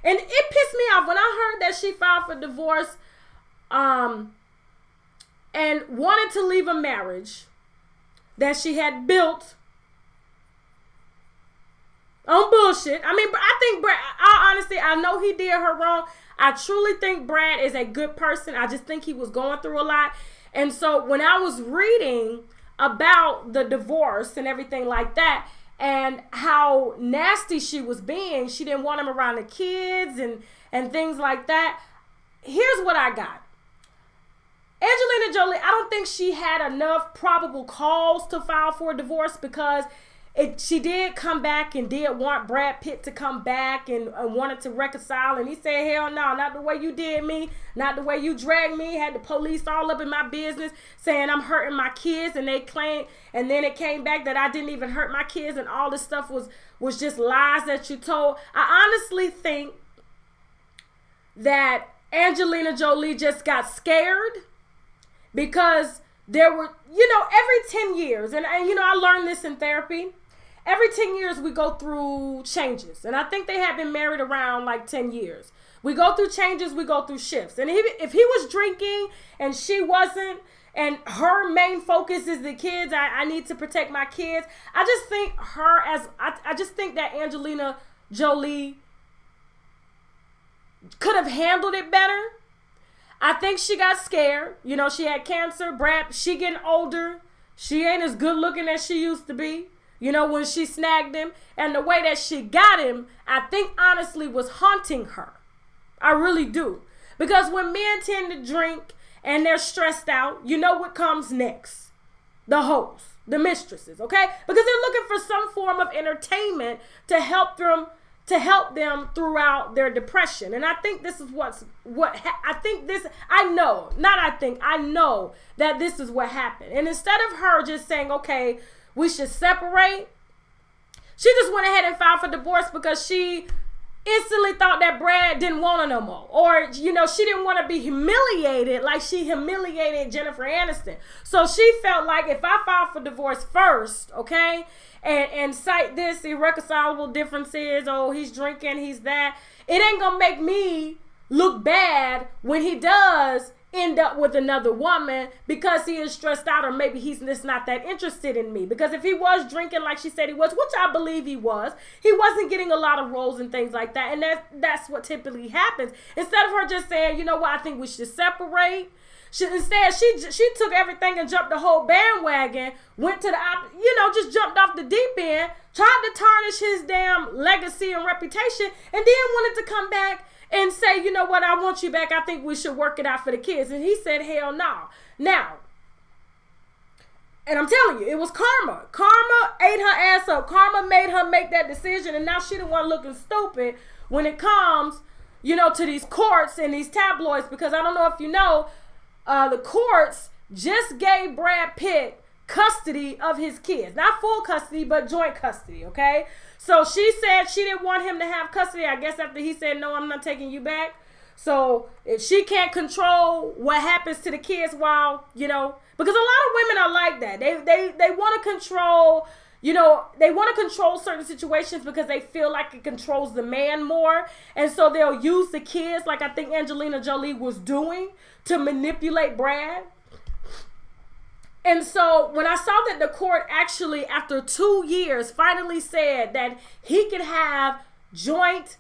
And it pissed me off when I heard that she filed for divorce and wanted to leave a marriage that she had built on bullshit. I mean, I think Brad, honestly, I know he did her wrong. I truly think Brad is a good person. I just think he was going through a lot. And so when I was reading about the divorce and everything like that, and how nasty she was being, she didn't want him around the kids and things like that. Here's what I got. Angelina Jolie, I don't think she had enough probable cause to file for a divorce because she did come back and did want Brad Pitt to come back and wanted to reconcile. And he said, hell no, not the way you did me, not the way you dragged me. Had the police all up in my business saying I'm hurting my kids. And they claimed, and then it came back that I didn't even hurt my kids. And all this stuff was just lies that you told. I honestly think that Angelina Jolie just got scared because there were, every 10 years, and I learned this in therapy. Every 10 years we go through changes. And I think they have been married around like 10 years. We go through changes, we go through shifts. And if he was drinking and she wasn't, and her main focus is the kids, I need to protect my kids. I just think I just think that Angelina Jolie could have handled it better. I think she got scared. She had cancer. She getting older. She ain't as good looking as she used to be. When she snagged him. And the way that she got him, I think honestly was haunting her. I really do. Because when men tend to drink and they're stressed out, you know what comes next? The hoes, the mistresses, okay? Because they're looking for some form of entertainment to help them throughout their depression. And I think this is I know that this is what happened. And instead of her just saying, okay, we should separate, she just went ahead and filed for divorce because she instantly thought that Brad didn't want her no more. Or, she didn't want to be humiliated like she humiliated Jennifer Aniston. So she felt like if I file for divorce first, okay, and cite this irreconcilable differences, oh, he's drinking, he's that, it ain't gonna make me look bad when he does end up with another woman because he is stressed out, or maybe he's just not that interested in me. Because if he was drinking like she said he was, which I believe he wasn't getting a lot of roles and things like that. And that's what typically happens. Instead of her just saying, you know what, I think we should separate. She took everything and jumped the whole bandwagon, went to just jumped off the deep end, tried to tarnish his damn legacy and reputation, and then wanted to come back and say, you know what, I want you back. I think we should work it out for the kids. And he said, hell no. Now, and I'm telling you, it was karma. Karma ate her ass up. Karma made her make that decision, and now she the one looking stupid when it comes, to these courts and these tabloids. Because I don't know if you know, the courts just gave Brad Pitt custody of his kids. Not full custody, but joint custody, okay? So she said she didn't want him to have custody, I guess, after he said, no, I'm not taking you back. So if she can't control what happens to the kids while, because a lot of women are like that. They want to control, they want to control certain situations because they feel like it controls the man more. And so they'll use the kids, like I think Angelina Jolie was doing, to manipulate Brad. And so when I saw that the court actually, after 2 years, finally said that he could have joint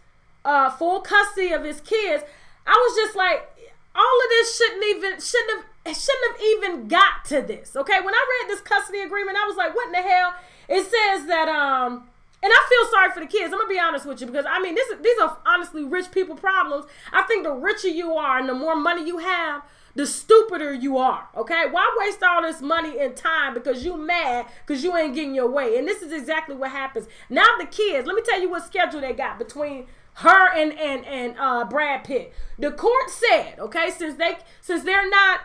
full custody of his kids, I was just like, all of this shouldn't have even got to this. Okay, when I read this custody agreement, I was like, what in the hell? It says that and I feel sorry for the kids. I'm gonna be honest with you, because I mean these are honestly rich people problems. I think the richer you are and the more money you have, the stupider you are, okay? Why waste all this money and time because you mad because you ain't getting your way? And this is exactly what happens. Now the kids, let me tell you what schedule they got between her and Brad Pitt. The court said, okay, since they're not,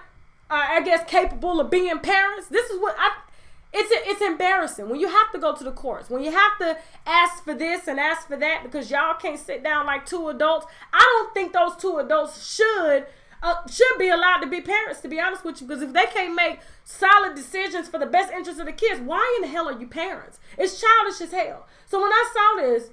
I guess, capable of being parents, this is what it's embarrassing when you have to go to the courts, when you have to ask for this and ask for that because y'all can't sit down like two adults. I don't think those two adults should be allowed to be parents, to be honest with you, because if they can't make solid decisions for the best interest of the kids, why in the hell are you parents? It's childish as hell. So when I saw this,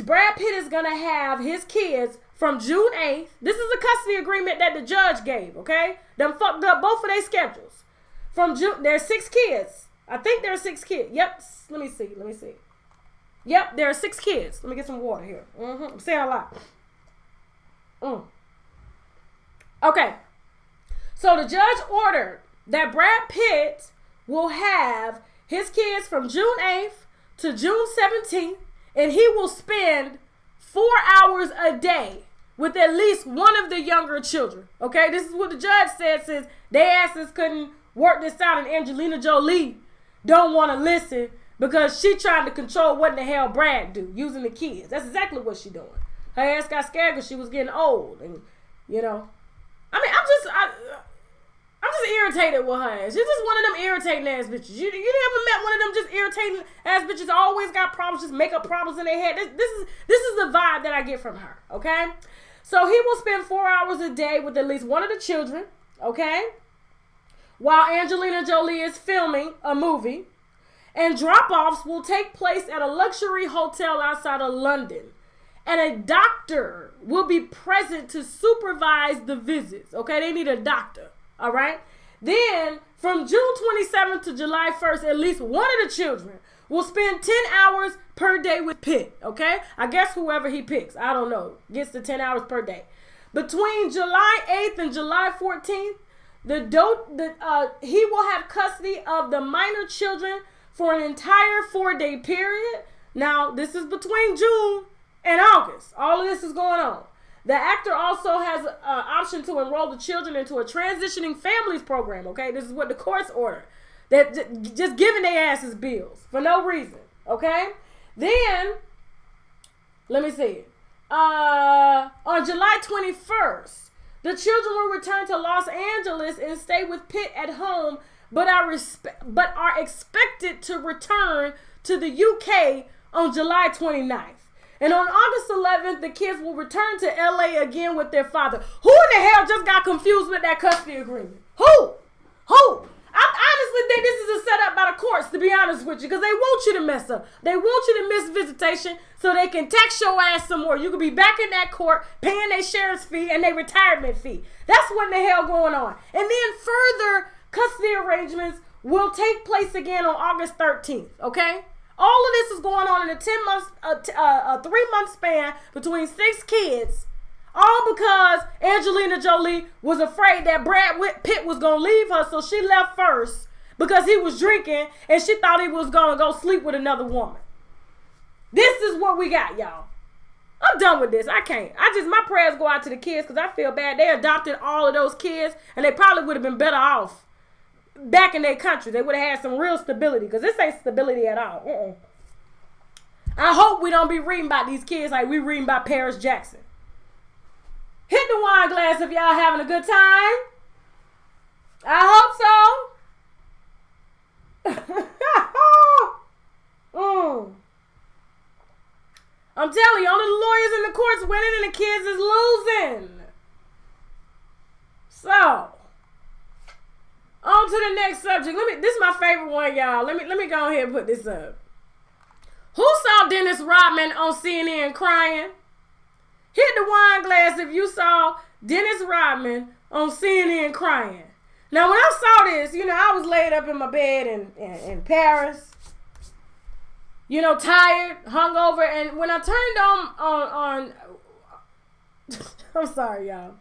Brad Pitt is going to have his kids from June 8th. This is a custody agreement that the judge gave, okay? Them fucked up both of their schedules. From June, there's 6 kids. I think there are 6 kids. Yep, let me see. Yep, there are 6 kids. Let me get some water here. I'm saying a lot. Okay, so the judge ordered that Brad Pitt will have his kids from June 8th to June 17th, and he will spend 4 hours a day with at least one of the younger children. Okay, this is what the judge said, since their asses couldn't work this out and Angelina Jolie don't want to listen because she trying to control what in the hell Brad do, using the kids. That's exactly what she doing. Her ass got scared because she was getting old, and you know, I mean, I'm just irritated with her ass. She's just one of them irritating ass bitches. You never met one of them just irritating ass bitches? Always got problems, just make up problems in their head. This is the vibe that I get from her. Okay, so he will spend 4 hours a day with at least one of the children. Okay, while Angelina Jolie is filming a movie, and drop-offs will take place at a luxury hotel outside of London. And a doctor will be present to supervise the visits. Okay, they need a doctor. All right. Then from June 27th to July 1st, at least one of the children will spend 10 hours per day with Pitt. Okay, I guess whoever he picks, I don't know, gets the 10 hours per day. Between July 8th and July 14th, he will have custody of the minor children for an entire 4-day period. Now, this is between June and August. All of this is going on. The actor also has an option to enroll the children into a transitioning families program. Okay, this is what the courts order. That just giving their asses bills for no reason. Okay, then let me see. On July 21st, the children will return to Los Angeles and stay with Pitt at home, but are expected to return to the UK on July 29th. And on August 11th, the kids will return to LA again with their father. Who in the hell just got confused with that custody agreement? Who? I honestly think this is a setup by the courts, to be honest with you, because they want you to mess up. They want you to miss visitation so they can tax your ass some more. You could be back in that court paying their sheriff's fee and their retirement fee. That's what the hell going on. And then further custody arrangements will take place again on August 13th, okay? All of this is going on in a 3-month span between 6 kids, all because Angelina Jolie was afraid that Brad Pitt was going to leave her, so she left first because he was drinking and she thought he was going to go sleep with another woman. This is what we got, y'all. I'm done with this. I can't. My prayers go out to the kids because I feel bad. They adopted all of those kids and they probably would have been better off back in their country. They would have had some real stability, because this ain't stability at all. I hope we don't be reading about these kids like we reading about Paris Jackson. Hit the wine glass if y'all having a good time. I hope so. I'm telling you, only the lawyers in the courts winning and the kids is losing. So, on to the next subject. This is my favorite one, y'all. Let me go ahead and put this up. Who saw Dennis Rodman on CNN crying? Hit the wine glass if you saw Dennis Rodman on CNN crying. Now, when I saw this, I was laid up in my bed in Paris, tired, hungover, and when I turned on I'm sorry, y'all.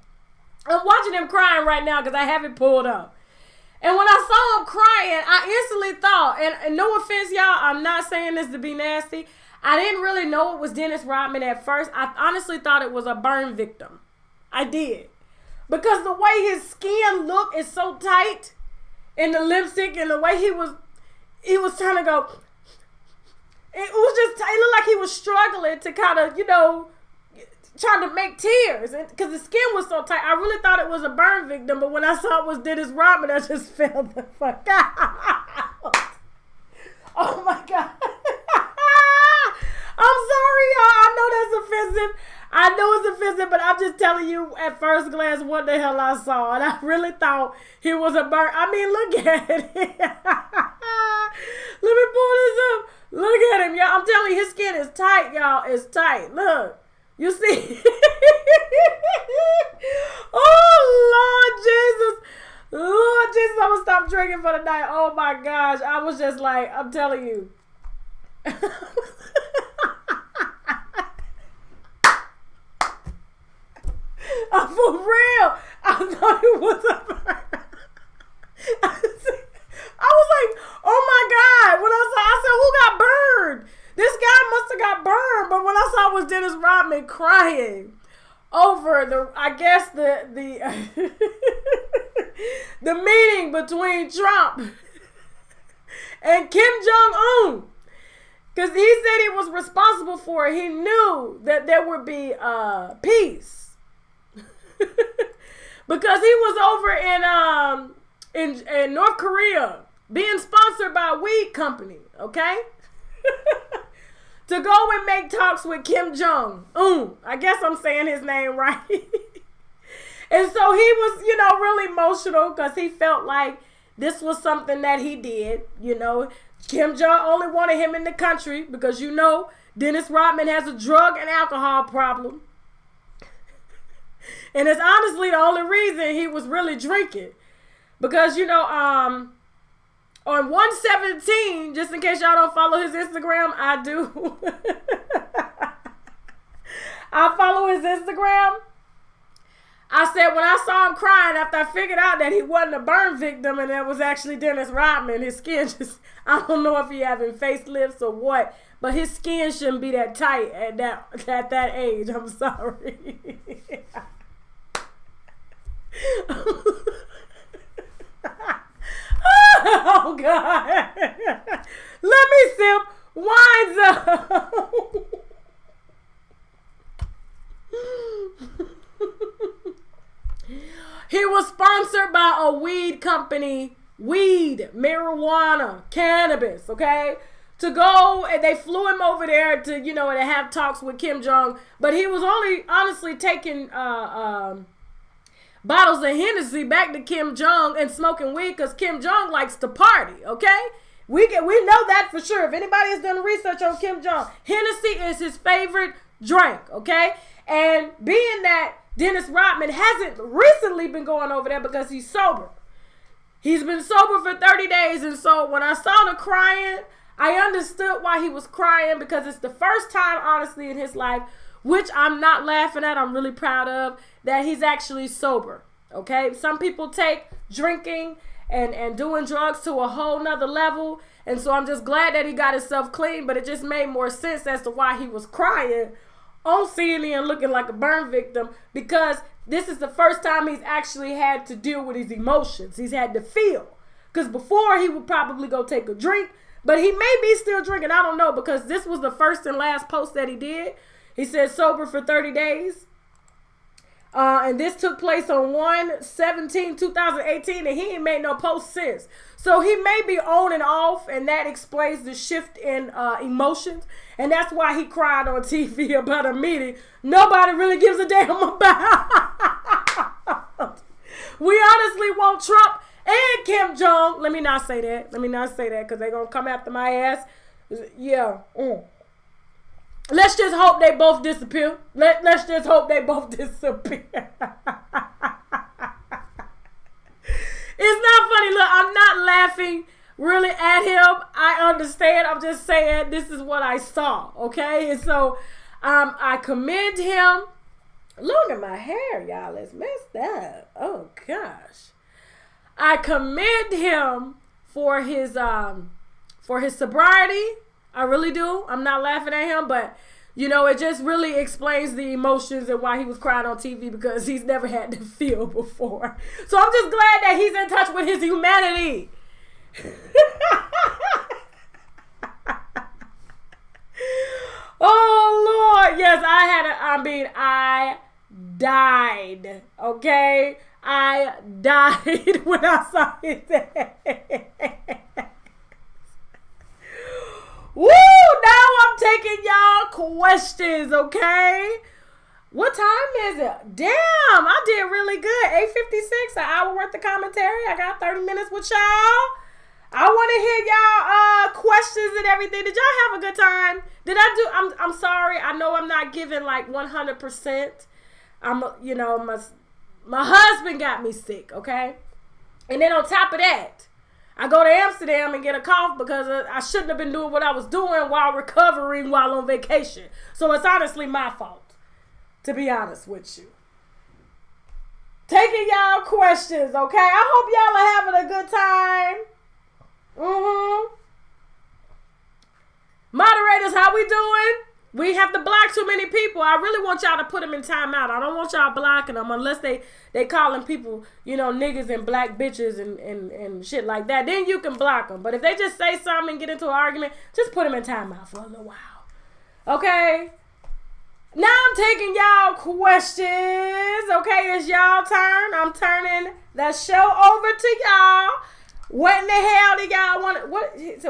I'm watching him crying right now because I have it pulled up. And when I saw him crying, I instantly thought, and no offense, y'all, I'm not saying this to be nasty. I didn't really know it was Dennis Rodman at first. I honestly thought it was a burn victim. I did. Because the way his skin looked is so tight, and the lipstick, and the way he was trying to go, it looked like he was struggling to kind of, trying to make tears, because the skin was so tight. I really thought it was a burn victim, but when I saw it was Dennis Rodman, I just fell the fuck out. Oh my God. I'm sorry, y'all. I know that's offensive. I know it's offensive, but I'm just telling you at first glance what the hell I saw, and I really thought he was a burn. I mean, look at it. Let me pull this up. Look at him, y'all. I'm telling you, his skin is tight, y'all. It's tight. Look. You see? Oh, Lord Jesus, I'm going to stop drinking for the night. Oh, my gosh. I was just like, I'm telling you. For real. I thought it was a burn. I was like, oh, my God. When I said, who got burned? This guy must have got burned, but when I saw it was Dennis Rodman crying, over the meeting between Trump and Kim Jong-un. Because he said he was responsible for it. He knew that there would be peace. Because he was over in North Korea being sponsored by a weed company, okay? To go and make talks with Kim Jong-un. I guess I'm saying his name right. And so he was, really emotional because he felt like this was something that he did, Kim Jong only wanted him in the country because, Dennis Rodman has a drug and alcohol problem. And it's honestly the only reason he was really drinking. Because, on 117, just in case y'all don't follow his Instagram, I do. I follow his Instagram. I said when I saw him crying after I figured out that he wasn't a burn victim and that was actually Dennis Rodman, his skin just, I don't know if he having facelifts or what, but his skin shouldn't be that tight at that age. I'm sorry. Oh, God. Let me sip. Wine's up. He was sponsored by a weed company. Weed, marijuana, cannabis, okay? To go, and they flew him over there to, to have talks with Kim Jong. But he was only, honestly, taking bottles of Hennessy back to Kim Jong and smoking weed because Kim Jong likes to party, okay? We know that for sure. If anybody has done research on Kim Jong, Hennessy is his favorite drink, okay? And being that Dennis Rodman hasn't recently been going over there because he's sober. He's been sober for 30 days, and so when I saw the crying, I understood why he was crying because it's the first time, honestly, in his life, which I'm not laughing at, I'm really proud of, that he's actually sober, okay? Some people take drinking and doing drugs to a whole nother level, and so I'm just glad that he got himself clean, but it just made more sense as to why he was crying on CNN looking like a burn victim, because this is the first time he's actually had to deal with his emotions. He's had to feel, because before he would probably go take a drink, but he may be still drinking, I don't know, because this was the first and last post that he did. He said sober for 30 days. And this took place on 1/17/2018, and he ain't made no post since. So he may be on and off, and that explains the shift in emotions. And that's why he cried on TV about a meeting nobody really gives a damn about. We honestly want Trump and Kim Jong. Let me not say that because they're going to come after my ass. Yeah. Let's just hope they both disappear. Let's just hope they both disappear. It's not funny. Look, I'm not laughing really at him. I understand. I'm just saying this is what I saw, okay? And so I commend him. Look at my hair, y'all. It's messed up. Oh, gosh. I commend him for his sobriety. I really do. I'm not laughing at him, but, it just really explains the emotions and why he was crying on TV, because he's never had to feel before. So I'm just glad that he's in touch with his humanity. Oh, Lord. Yes, I died. Okay? I died when I saw his ass. Woo! Now I'm taking y'all questions, okay? What time is it? Damn, I did really good. 8:56, an hour worth of commentary. I got 30 minutes with y'all. I want to hear y'all questions and everything. Did y'all have a good time? I'm sorry. I know I'm not giving like 100%. My husband got me sick, okay? And then on top of that, I go to Amsterdam and get a cough because I shouldn't have been doing what I was doing while recovering while on vacation. So it's honestly my fault, to be honest with you. Taking y'all questions, okay? I hope y'all are having a good time. Moderators, how we doing? We have to block too many people. I really want y'all to put them in timeout. I don't want y'all blocking them unless they calling people, you know, niggas and black bitches and shit like that. Then you can block them. But if they just say something and get into an argument, just put them in timeout for a little while. Okay? Now I'm taking y'all questions. Okay, it's y'all turn. I'm turning the show over to y'all. What in the hell do y'all want?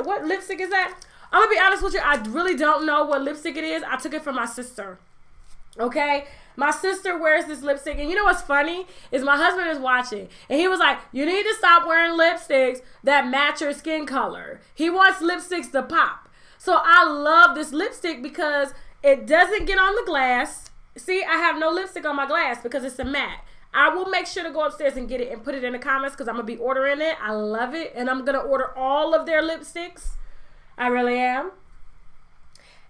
What lipstick is that? I'm going to be honest with you. I really don't know what lipstick it is. I took it from my sister. Okay? My sister wears this lipstick. And you know what's funny? Is my husband is watching. And he was like, you need to stop wearing lipsticks that match your skin color. He wants lipsticks to pop. So I love this lipstick because it doesn't get on the glass. See, I have no lipstick on my glass because it's a matte. I will make sure to go upstairs and get it and put it in the comments because I'm going to be ordering it. I love it. And I'm going to order all of their lipsticks. I really am.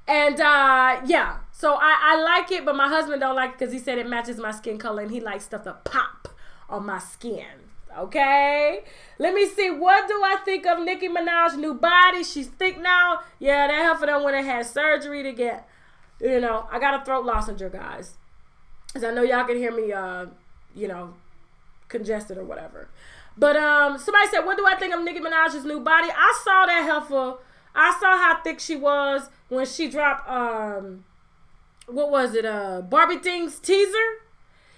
And yeah, so I like it, but my husband don't like it because he said it matches my skin color and he likes stuff to pop on my skin. Okay, let me see. What do I think of Nicki Minaj's new body? She's thick now. Yeah, that heifer done went and had surgery to get, you know, I got a throat lounger, guys, because I know y'all can hear me, you know, congested or whatever. But somebody said, what do I think of Nicki Minaj's new body? I saw that heifer. I saw how thick she was when she dropped, what was it, Barbie Things teaser.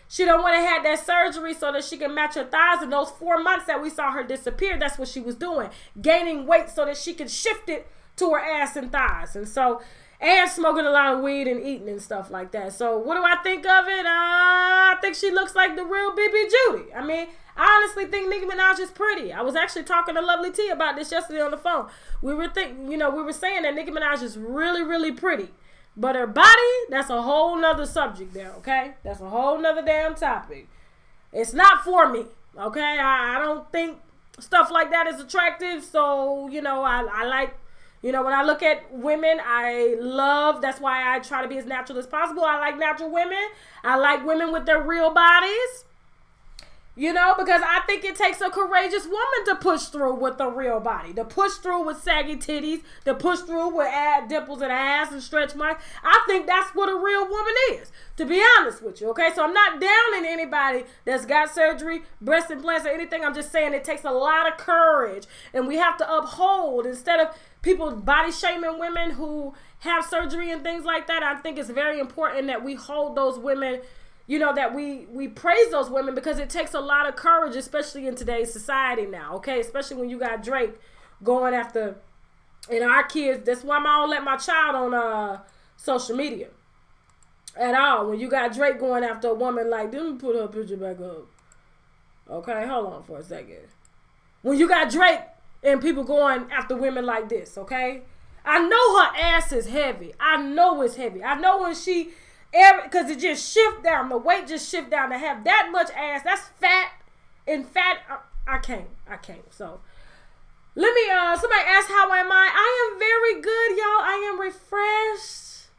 She done went and had that surgery so that she can match her thighs. And those 4 months that we saw her disappear, that's what she was doing. Gaining weight so that she could shift it to her ass and thighs. And so, and smoking a lot of weed and eating and stuff like that. So what do I think of it? I think she looks like the real BB Judy. I mean, I honestly think Nicki Minaj is pretty. I was actually talking to Lovely T about this yesterday on the phone. We were saying that Nicki Minaj is really, really pretty. But her body, that's a whole nother subject there, okay? That's a whole nother damn topic. It's not for me, okay? I don't think stuff like that is attractive. So, you know, I like, you know, when I look at women, that's why I try to be as natural as possible. I like natural women. I like women with their real bodies. You know, because I think it takes a courageous woman to push through with a real body, to push through with saggy titties, to push through with dimples and ass and stretch marks. I think that's what a real woman is, to be honest with you, okay? So I'm not downing anybody that's got surgery, breast implants or anything. I'm just saying it takes a lot of courage, and we have to uphold, instead of people body shaming women who have surgery and things like that. I think it's very important that we hold those women, you know, that we praise those women, because it takes a lot of courage, especially in today's society now, okay? Especially when you got Drake going after, and our kids. That's why I don't let my child on social media at all. When you got Drake going after a woman like, let me put her picture back up. Okay, hold on for a second. When you got Drake and people going after women like this, okay? I know her ass is heavy. I know it's heavy. I know when she... because it just shift down, the weight just shift down. To have that much ass, that's fat, and fat, I can't. So let me, somebody asked, how am I am very good, y'all. I am refreshed,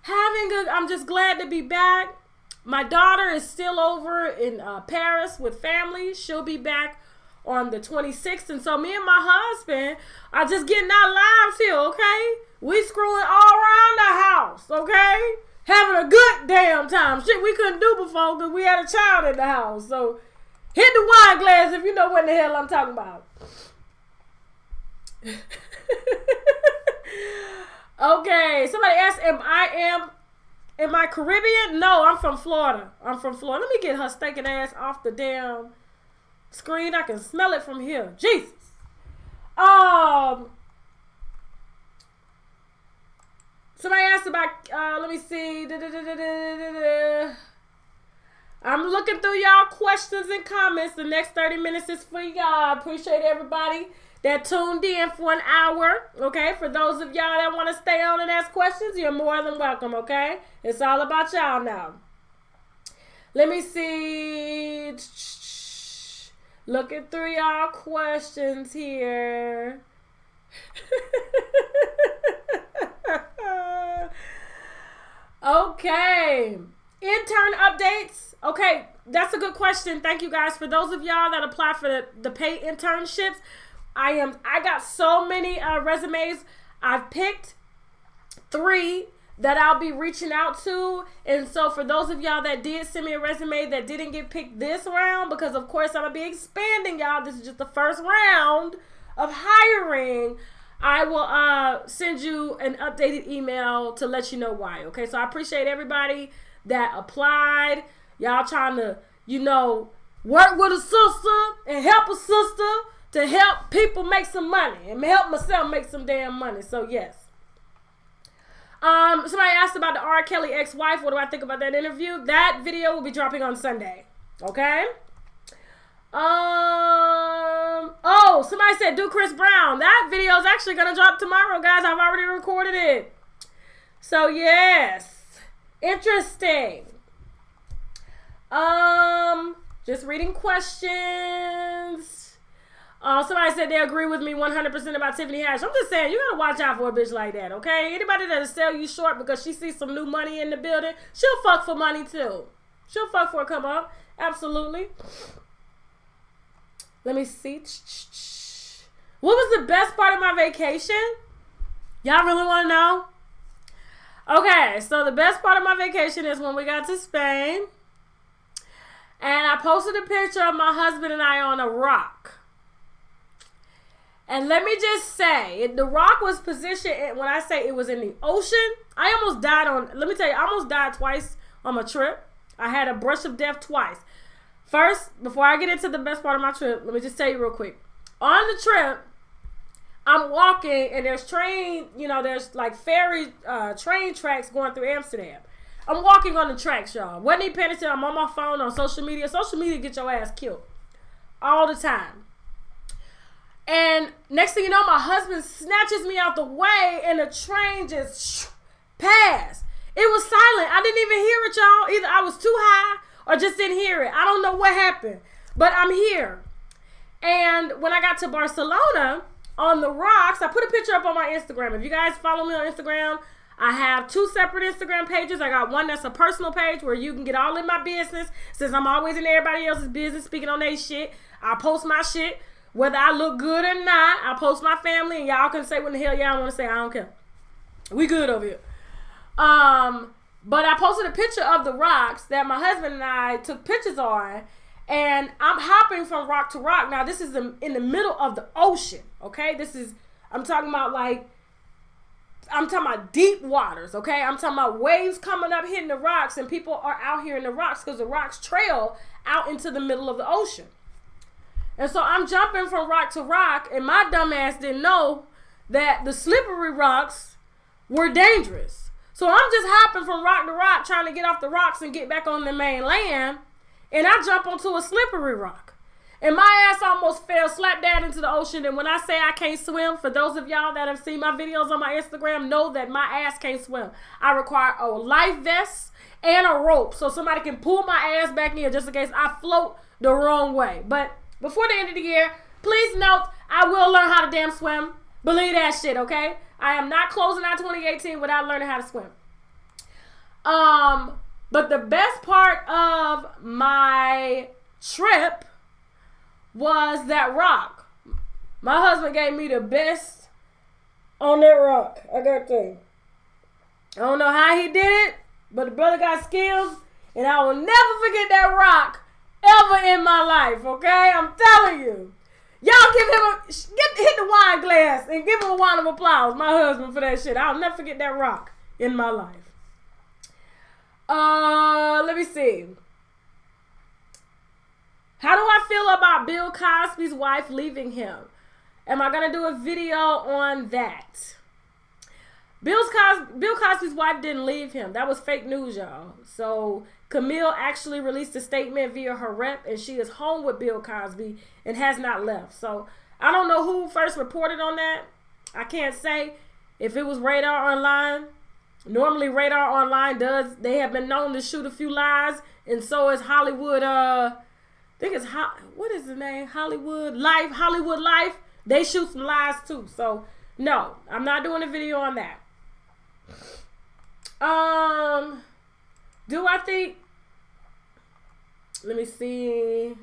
I'm just glad to be back. My daughter is still over in Paris with family. She'll be back on the 26th, and so me and my husband are just getting our lives here, okay? We screwing all around the house, okay? Having a good damn time. Shit we couldn't do before because we had a child in the house. So hit the wine glass if you know what the hell I'm talking about. Okay, somebody asked, am I Caribbean? No, I'm from Florida. Let me get her stinking ass off the damn screen. I can smell it from here. Jesus. Somebody asked about, let me see. I'm looking through y'all questions and comments. The next 30 minutes is for y'all. Appreciate everybody that tuned in for an hour. Okay, for those of y'all that want to stay on and ask questions, you're more than welcome, okay? It's all about y'all now. Let me see. Looking through y'all questions here. Okay, intern updates. Okay, that's a good question. Thank you guys. For those of y'all that apply for the paid internships, I got so many resumes. I've picked 3 that I'll be reaching out to. And so for those of y'all that did send me a resume that didn't get picked this round, because of course I'm going to be expanding, y'all. This is just the first round of hiring. I will send you an updated email to let you know why. Okay, so I appreciate everybody that applied. Y'all trying to, you know, work with a sister and help a sister to help people make some money and help myself make some damn money. So yes. Somebody asked about the R. Kelly ex-wife. What do I think about that interview? That video will be dropping on Sunday. Okay. Oh, somebody said do Chris Brown. That video is actually gonna drop tomorrow, guys. I've already recorded it. So yes, interesting. Just reading questions. Somebody said they agree with me 100% about Tiffany Haddish. I'm just saying, you gotta watch out for a bitch like that, okay? Anybody that'll sell you short because she sees some new money in the building, she'll fuck for money too. She'll fuck for a come up. Absolutely. Let me see. What was the best part of my vacation? Y'all really want to know? Okay, so the best part of my vacation is when we got to Spain. And I posted a picture of my husband and I on a rock. And let me just say, the rock was positioned, when I say it was in the ocean, I almost died let me tell you, I almost died twice on my trip. I had a brush of death twice. First, before I get into the best part of my trip, let me just tell you real quick. On the trip, I'm walking and there's there's like ferry train tracks going through Amsterdam. I'm walking on the tracks, y'all. Wasn't even paying attention. I'm on my phone on social media. Social media get your ass killed all the time. And next thing you know, my husband snatches me out the way and the train just passed. It was silent. I didn't even hear it, y'all. Either I was too high or just didn't hear it. I don't know what happened, but I'm here. And when I got to Barcelona on the rocks, I put a picture up on my Instagram. If you guys follow me on Instagram, I have 2 separate Instagram pages. I got one that's a personal page where you can get all in my business. Since I'm always in everybody else's business speaking on their shit, I post my shit. Whether I look good or not, I post my family and y'all can say what the hell y'all want to say. I don't care. We good over here. But I posted a picture of the rocks that my husband and I took pictures on. And I'm hopping from rock to rock. Now, this is in the middle of the ocean, okay? I'm talking about deep waters, okay? I'm talking about waves coming up, hitting the rocks, and people are out here in the rocks because the rocks trail out into the middle of the ocean. And so I'm jumping from rock to rock, and my dumb ass didn't know that the slippery rocks were dangerous. So I'm just hopping from rock to rock, trying to get off the rocks and get back on the main land, and I jump onto a slippery rock. And my ass almost fell slap dab into the ocean. And when I say I can't swim, for those of y'all that have seen my videos on my Instagram, know that my ass can't swim. I require a life vest and a rope so somebody can pull my ass back in just in case I float the wrong way. But before the end of the year, please note, I will learn how to damn swim. Believe that shit, okay? I am not closing out 2018 without learning how to swim. But the best part of my trip was that rock. My husband gave me the best on that rock. I got to. I don't know how he did it, but the brother got skills, and I will never forget that rock ever in my life, okay? I'm telling you. Y'all hit the wine glass and give him a round of applause, my husband, for that shit. I'll never forget that rock in my life. Let me see. How do I feel about Bill Cosby's wife leaving him? Am I going to do a video on that? Bill Cosby's wife didn't leave him. That was fake news, y'all. So Camille actually released a statement via her rep, and she is home with Bill Cosby and has not left. So I don't know who first reported on that. I can't say if it was Radar Online. Normally Radar Online they have been known to shoot a few lies, and so is Hollywood, I think it's, what is the name? Hollywood Life. They shoot some lies too. So no, I'm not doing a video on that. Do I think, let me see.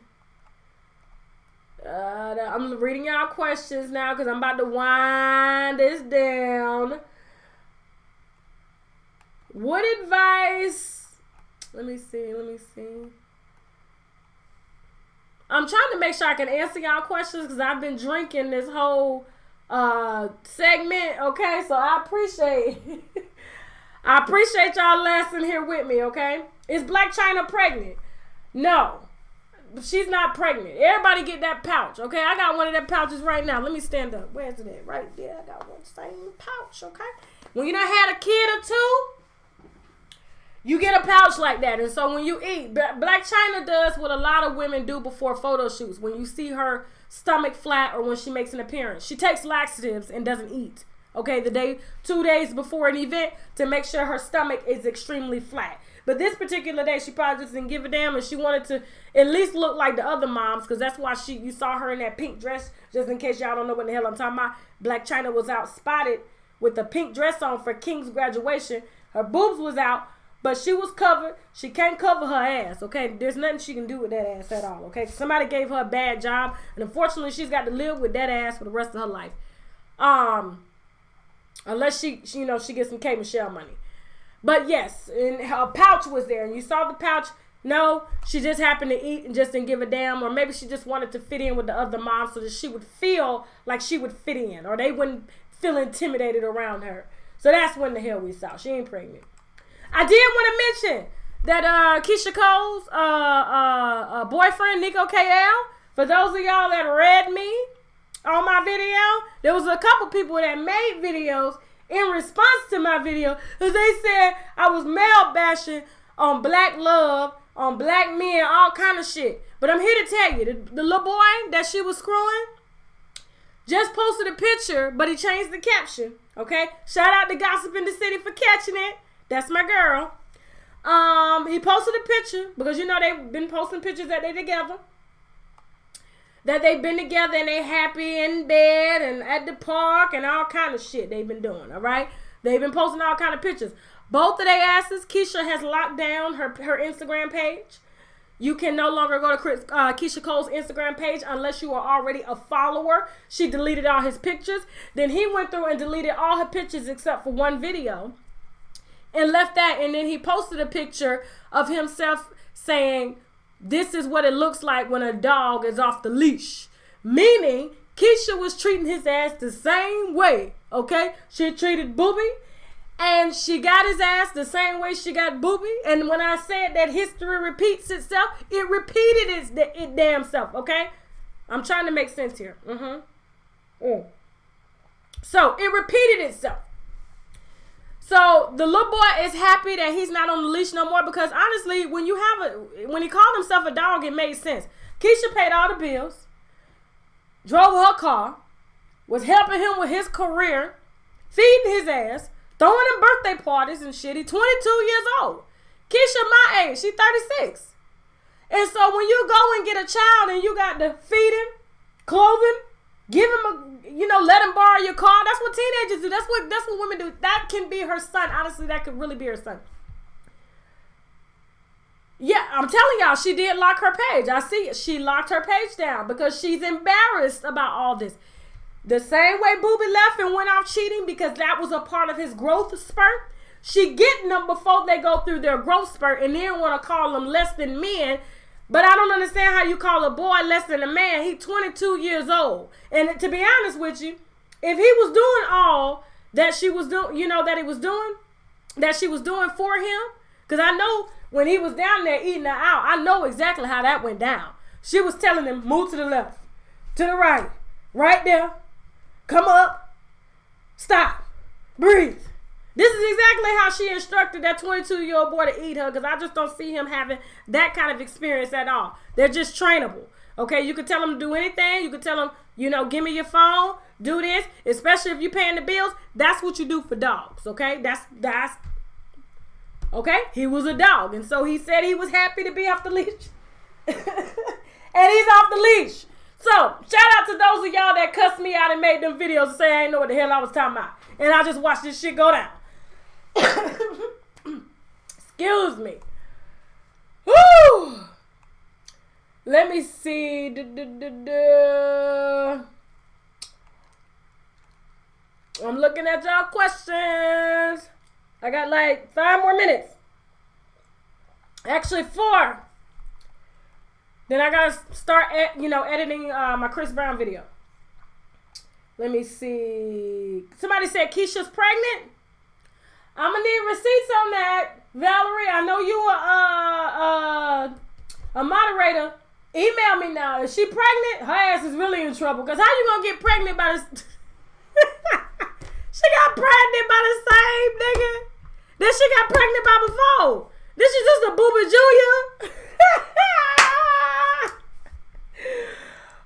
I'm reading y'all questions now because I'm about to wind this down. What advice? Let me see. I'm trying to make sure I can answer y'all questions because I've been drinking this whole segment. Okay, so I appreciate y'all lasting here with me. Okay, is Blac Chyna pregnant? No, she's not pregnant. Everybody get that pouch. Okay, I got one of them pouches right now. Let me stand up. Where's it at? Right there. I got one same pouch. Okay, when you done had a kid or two, you get a pouch like that. And so when you eat, Blac Chyna does what a lot of women do before photo shoots. When you see her stomach flat or when she makes an appearance, she takes laxatives and doesn't eat. Okay, 2 days before an event to make sure her stomach is extremely flat. But this particular day, she probably just didn't give a damn, and she wanted to at least look like the other moms, because that's why you saw her in that pink dress. Just in case y'all don't know what the hell I'm talking about, Blac Chyna was out spotted with a pink dress on for King's graduation. Her boobs was out, but she was covered. She can't cover her ass, okay? There's nothing she can do with that ass at all, okay? Somebody gave her a bad job, and unfortunately, she's got to live with that ass for the rest of her life. Unless she gets some K. Michelle money. But yes, and her pouch was there, and you saw the pouch. No, she just happened to eat and just didn't give a damn, or maybe she just wanted to fit in with the other moms so that she would feel like she would fit in, or they wouldn't feel intimidated around her. So that's when the hell we saw. She ain't pregnant. I did want to mention that Keisha Cole's boyfriend, Nico KL, for those of y'all that read me on my video, there was a couple people that made videos in response to my video because they said I was male bashing on black love, on black men, all kind of shit. But I'm here to tell you, the little boy that she was screwing just posted a picture, but he changed the caption, okay? Shout out to Gossip in the City for catching it. That's my girl. He posted a picture because, you know, they've been posting pictures that they're together. That they've been together and they happy in bed and at the park and all kind of shit they've been doing, all right? They've been posting all kind of pictures. Both of their asses, Keisha has locked down her Instagram page. You can no longer go to Keisha Cole's Instagram page unless you are already a follower. She deleted all his pictures. Then he went through and deleted all her pictures except for one video and left that. And then he posted a picture of himself saying, "This is what it looks like when a dog is off the leash." Meaning, Keisha was treating his ass the same way, okay? She treated Booby, and she got his ass the same way she got Booby. And when I said that history repeats itself, it repeated its damn self, okay? I'm trying to make sense here. So, it repeated itself. So the little boy is happy that he's not on the leash no more because honestly, when he called himself a dog, it made sense. Keisha paid all the bills, drove her car, was helping him with his career, feeding his ass, throwing him birthday parties and shit. He's 22 years old. Keisha my age, she's 36. And so when you go and get a child and you got to feed him, clothe him, give him let him borrow your car. That's what teenagers do. That's what women do. That can be her son. Honestly, that could really be her son. Yeah, I'm telling y'all, she did lock her page. I see it. She locked her page down because she's embarrassed about all this. The same way Booby left and went off cheating because that was a part of his growth spurt. She getting them before they go through their growth spurt and then want to call them less than men. But I don't understand how you call a boy less than a man. He's 22 years old. And to be honest with you, if he was doing all that she was doing, that she was doing for him, because I know when he was down there eating her out, I know exactly how that went down. She was telling him, move to the left, to the right, right there, come up, stop, breathe. This is exactly how she instructed that 22-year-old boy to eat her because I just don't see him having that kind of experience at all. They're just trainable. Okay, you could tell them to do anything. You could tell them, give me your phone, do this, especially if you're paying the bills. That's what you do for dogs, okay? That's okay? He was a dog, and so he said he was happy to be off the leash. And he's off the leash. So, shout out to those of y'all that cussed me out and made them videos and say I ain't know what the hell I was talking about. And I just watched this shit go down. Excuse me. Woo! Let me see. I'm looking at y'all questions. I got like 5 more minutes. Actually 4. Then I gotta start, editing my Chris Brown video. Let me see. Somebody said Keisha's pregnant. I'm gonna need receipts on that, Valerie. I know you a moderator. Email me now. Is she pregnant? Her ass is really in trouble. Cause how you gonna get pregnant by this? She got pregnant by the same nigga that she got pregnant by before. This is just a booby junior.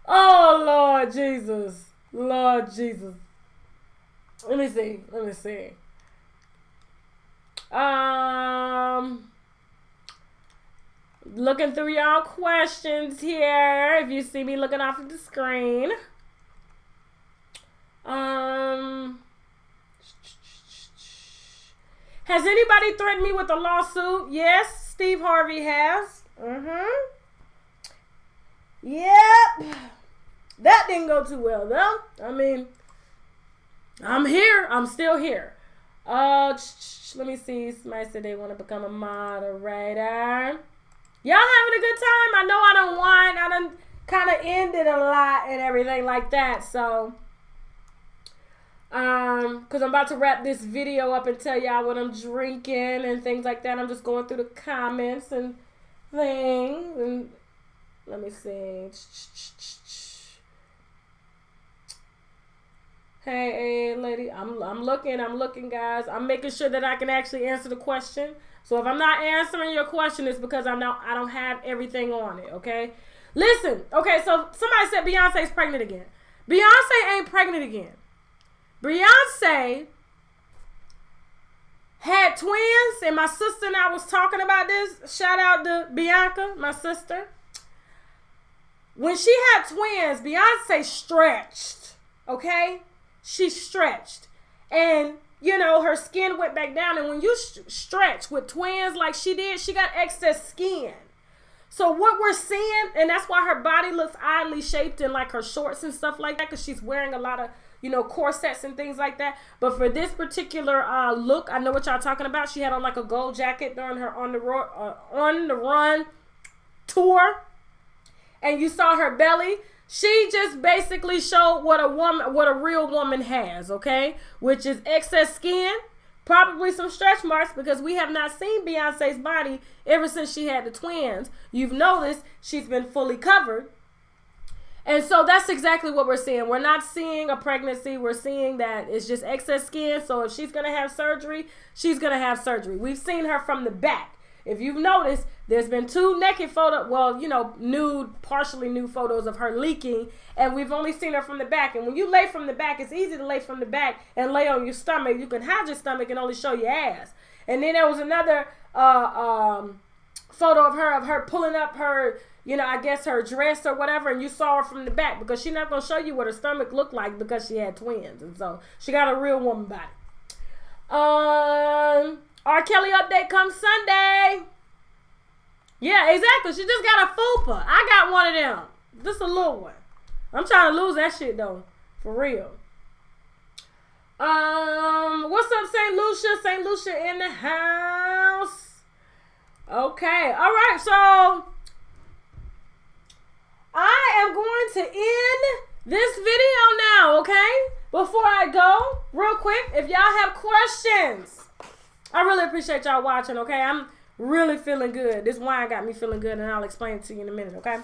Oh Lord Jesus. Lord Jesus. Let me see. Looking through y'all questions here. If you see me looking off of the screen. Has anybody threatened me with a lawsuit? Yes, Steve Harvey has. Yep. That didn't go too well, though. I mean, I'm here. I'm still here. Let me see. Somebody said they want to become a moderator. Y'all having a good time? I know I don't whine. I done kind of ended a lot and everything like that. So, because I'm about to wrap this video up and tell y'all what I'm drinking and things like that. I'm just going through the comments and things. And let me see. Hey, lady, I'm looking, guys. I'm making sure that I can actually answer the question. So if I'm not answering your question, it's because I don't have everything on it, okay? Listen, okay, so somebody said Beyonce's pregnant again. Beyonce ain't pregnant again. Beyonce had twins, and my sister and I was talking about this. Shout out to Bianca, my sister. When she had twins, Beyonce stretched, okay? She stretched. And, her skin went back down. And when you stretch with twins like she did, she got excess skin. So what we're seeing, and that's why her body looks oddly shaped in like her shorts and stuff like that, because she's wearing a lot of, corsets and things like that. But for this particular look, I know what y'all talking about. She had on like a gold jacket during her on the run tour. And you saw her belly. She just basically showed what a real woman has, okay? Which is excess skin, probably some stretch marks, because we have not seen Beyonce's body ever since she had the twins. You've noticed she's been fully covered. And so that's exactly what we're seeing. We're not seeing a pregnancy. We're seeing that it's just excess skin. So if she's going to have surgery, she's going to have surgery. We've seen her from the back. If you've noticed, there's been 2 naked photos, nude, partially nude photos of her leaking, and we've only seen her from the back. And when you lay from the back, it's easy to lay from the back and lay on your stomach. You can hide your stomach and only show your ass. And then there was another photo of her pulling up her, I guess her dress or whatever, and you saw her from the back, because she's not going to show you what her stomach looked like because she had twins. And so she got a real woman body. R. Kelly update comes Sunday. Yeah, exactly. She just got a fupa. I got one of them. Just a little one. I'm trying to lose that shit though. For real. What's up, St. Lucia? St. Lucia in the house. Okay. All right. So I am going to end this video now, okay? Before I go, real quick, if y'all have questions, I really appreciate y'all watching, okay? I'm really feeling good. This wine got me feeling good, and I'll explain it to you in a minute, okay?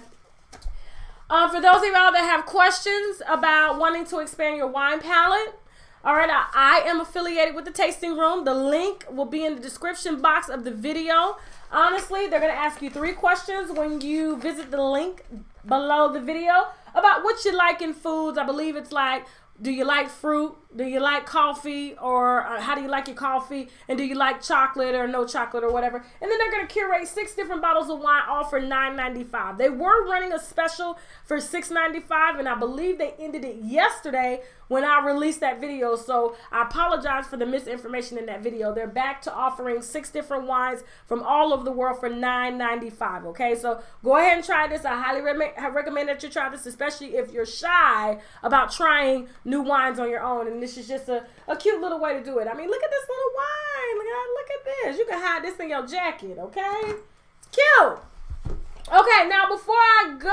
For those of y'all that have questions about wanting to expand your wine palette, all right, I am affiliated with the Tasting Room. The link will be in the description box of the video. Honestly, they're going to ask you 3 questions when you visit the link below the video about what you like in foods. I believe it's like, do you like fruit? Do you like coffee? Or how do you like your coffee? And do you like chocolate or no chocolate or whatever? And then they're going to curate 6 different bottles of wine, all for $9.95. They were running a special for $6.95, and I believe they ended it yesterday when I released that video. So I apologize for the misinformation in that video. They're back to offering 6 different wines from all over the world for $9.95. Okay, so go ahead and try this. I highly recommend that you try this, especially if you're shy about trying new wines on your own. And and this is just a cute little way to do it. I mean, look at this little wine. Look at this. You can hide this in your jacket, okay? It's cute. Okay, now before I go,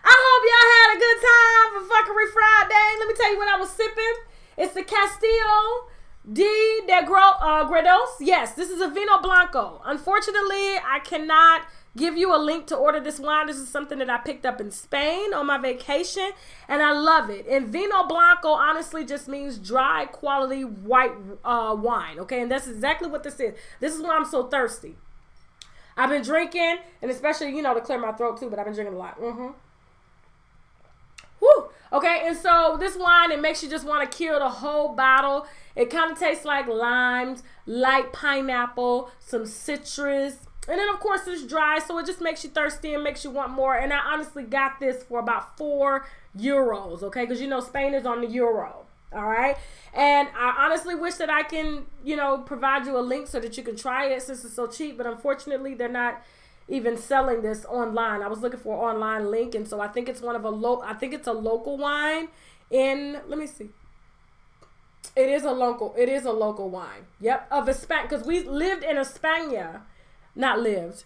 I hope y'all had a good time for Fuckery Friday. Let me tell you what I was sipping. It's the Castillo de Gredos. Yes, this is a Vino Blanco. Unfortunately, I cannot give you a link to order this wine. This is something that I picked up in Spain on my vacation, and I love it. And Vino Blanco honestly just means dry quality white wine, okay? And that's exactly what this is. This is why I'm so thirsty. I've been drinking, and especially, you know, to clear my throat too, but I've been drinking a lot. Woo! Okay, and so this wine, it makes you just want to kill the whole bottle. It kind of tastes like limes, light pineapple, some citrus. And then, of course, it's dry, so it just makes you thirsty and makes you want more. And I honestly got this for about €4, okay? Because, you know, Spain is on the euro, all right? And I honestly wish that I can, you know, provide you a link so that you can try it since it's so cheap. But unfortunately, they're not even selling this online. I was looking for an online link, and so I think it's I think it's a local wine in, let me see. It is a local wine. Yep, of España, because we lived in España. Not lived.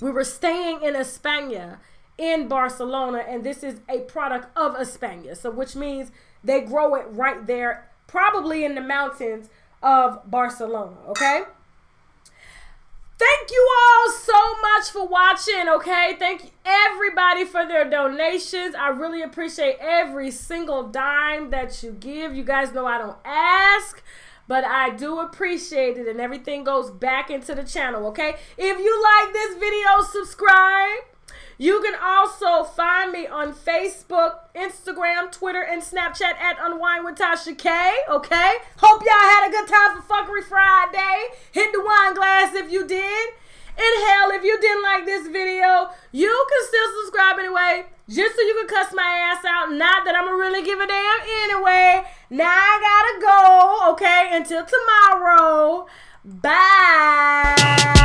We were staying in España in Barcelona, and this is a product of España. So which means they grow it right there, probably in the mountains of Barcelona, okay? Thank you all so much for watching, okay? Thank you everybody for their donations. I really appreciate every single dime that you give. You guys know I don't ask, but I do appreciate it, and everything goes back into the channel, okay? If you like this video, subscribe. You can also find me on Facebook, Instagram, Twitter, and Snapchat at Unwind with Tasha K, okay? Hope y'all had a good time for Fuckery Friday. Hit the wine glass if you did. And hell, if you didn't like this video, you can still subscribe anyway, just so you can cuss my ass out. Not that I'm gonna really give a damn anyway. Now I gotta go, okay? Until tomorrow. Bye.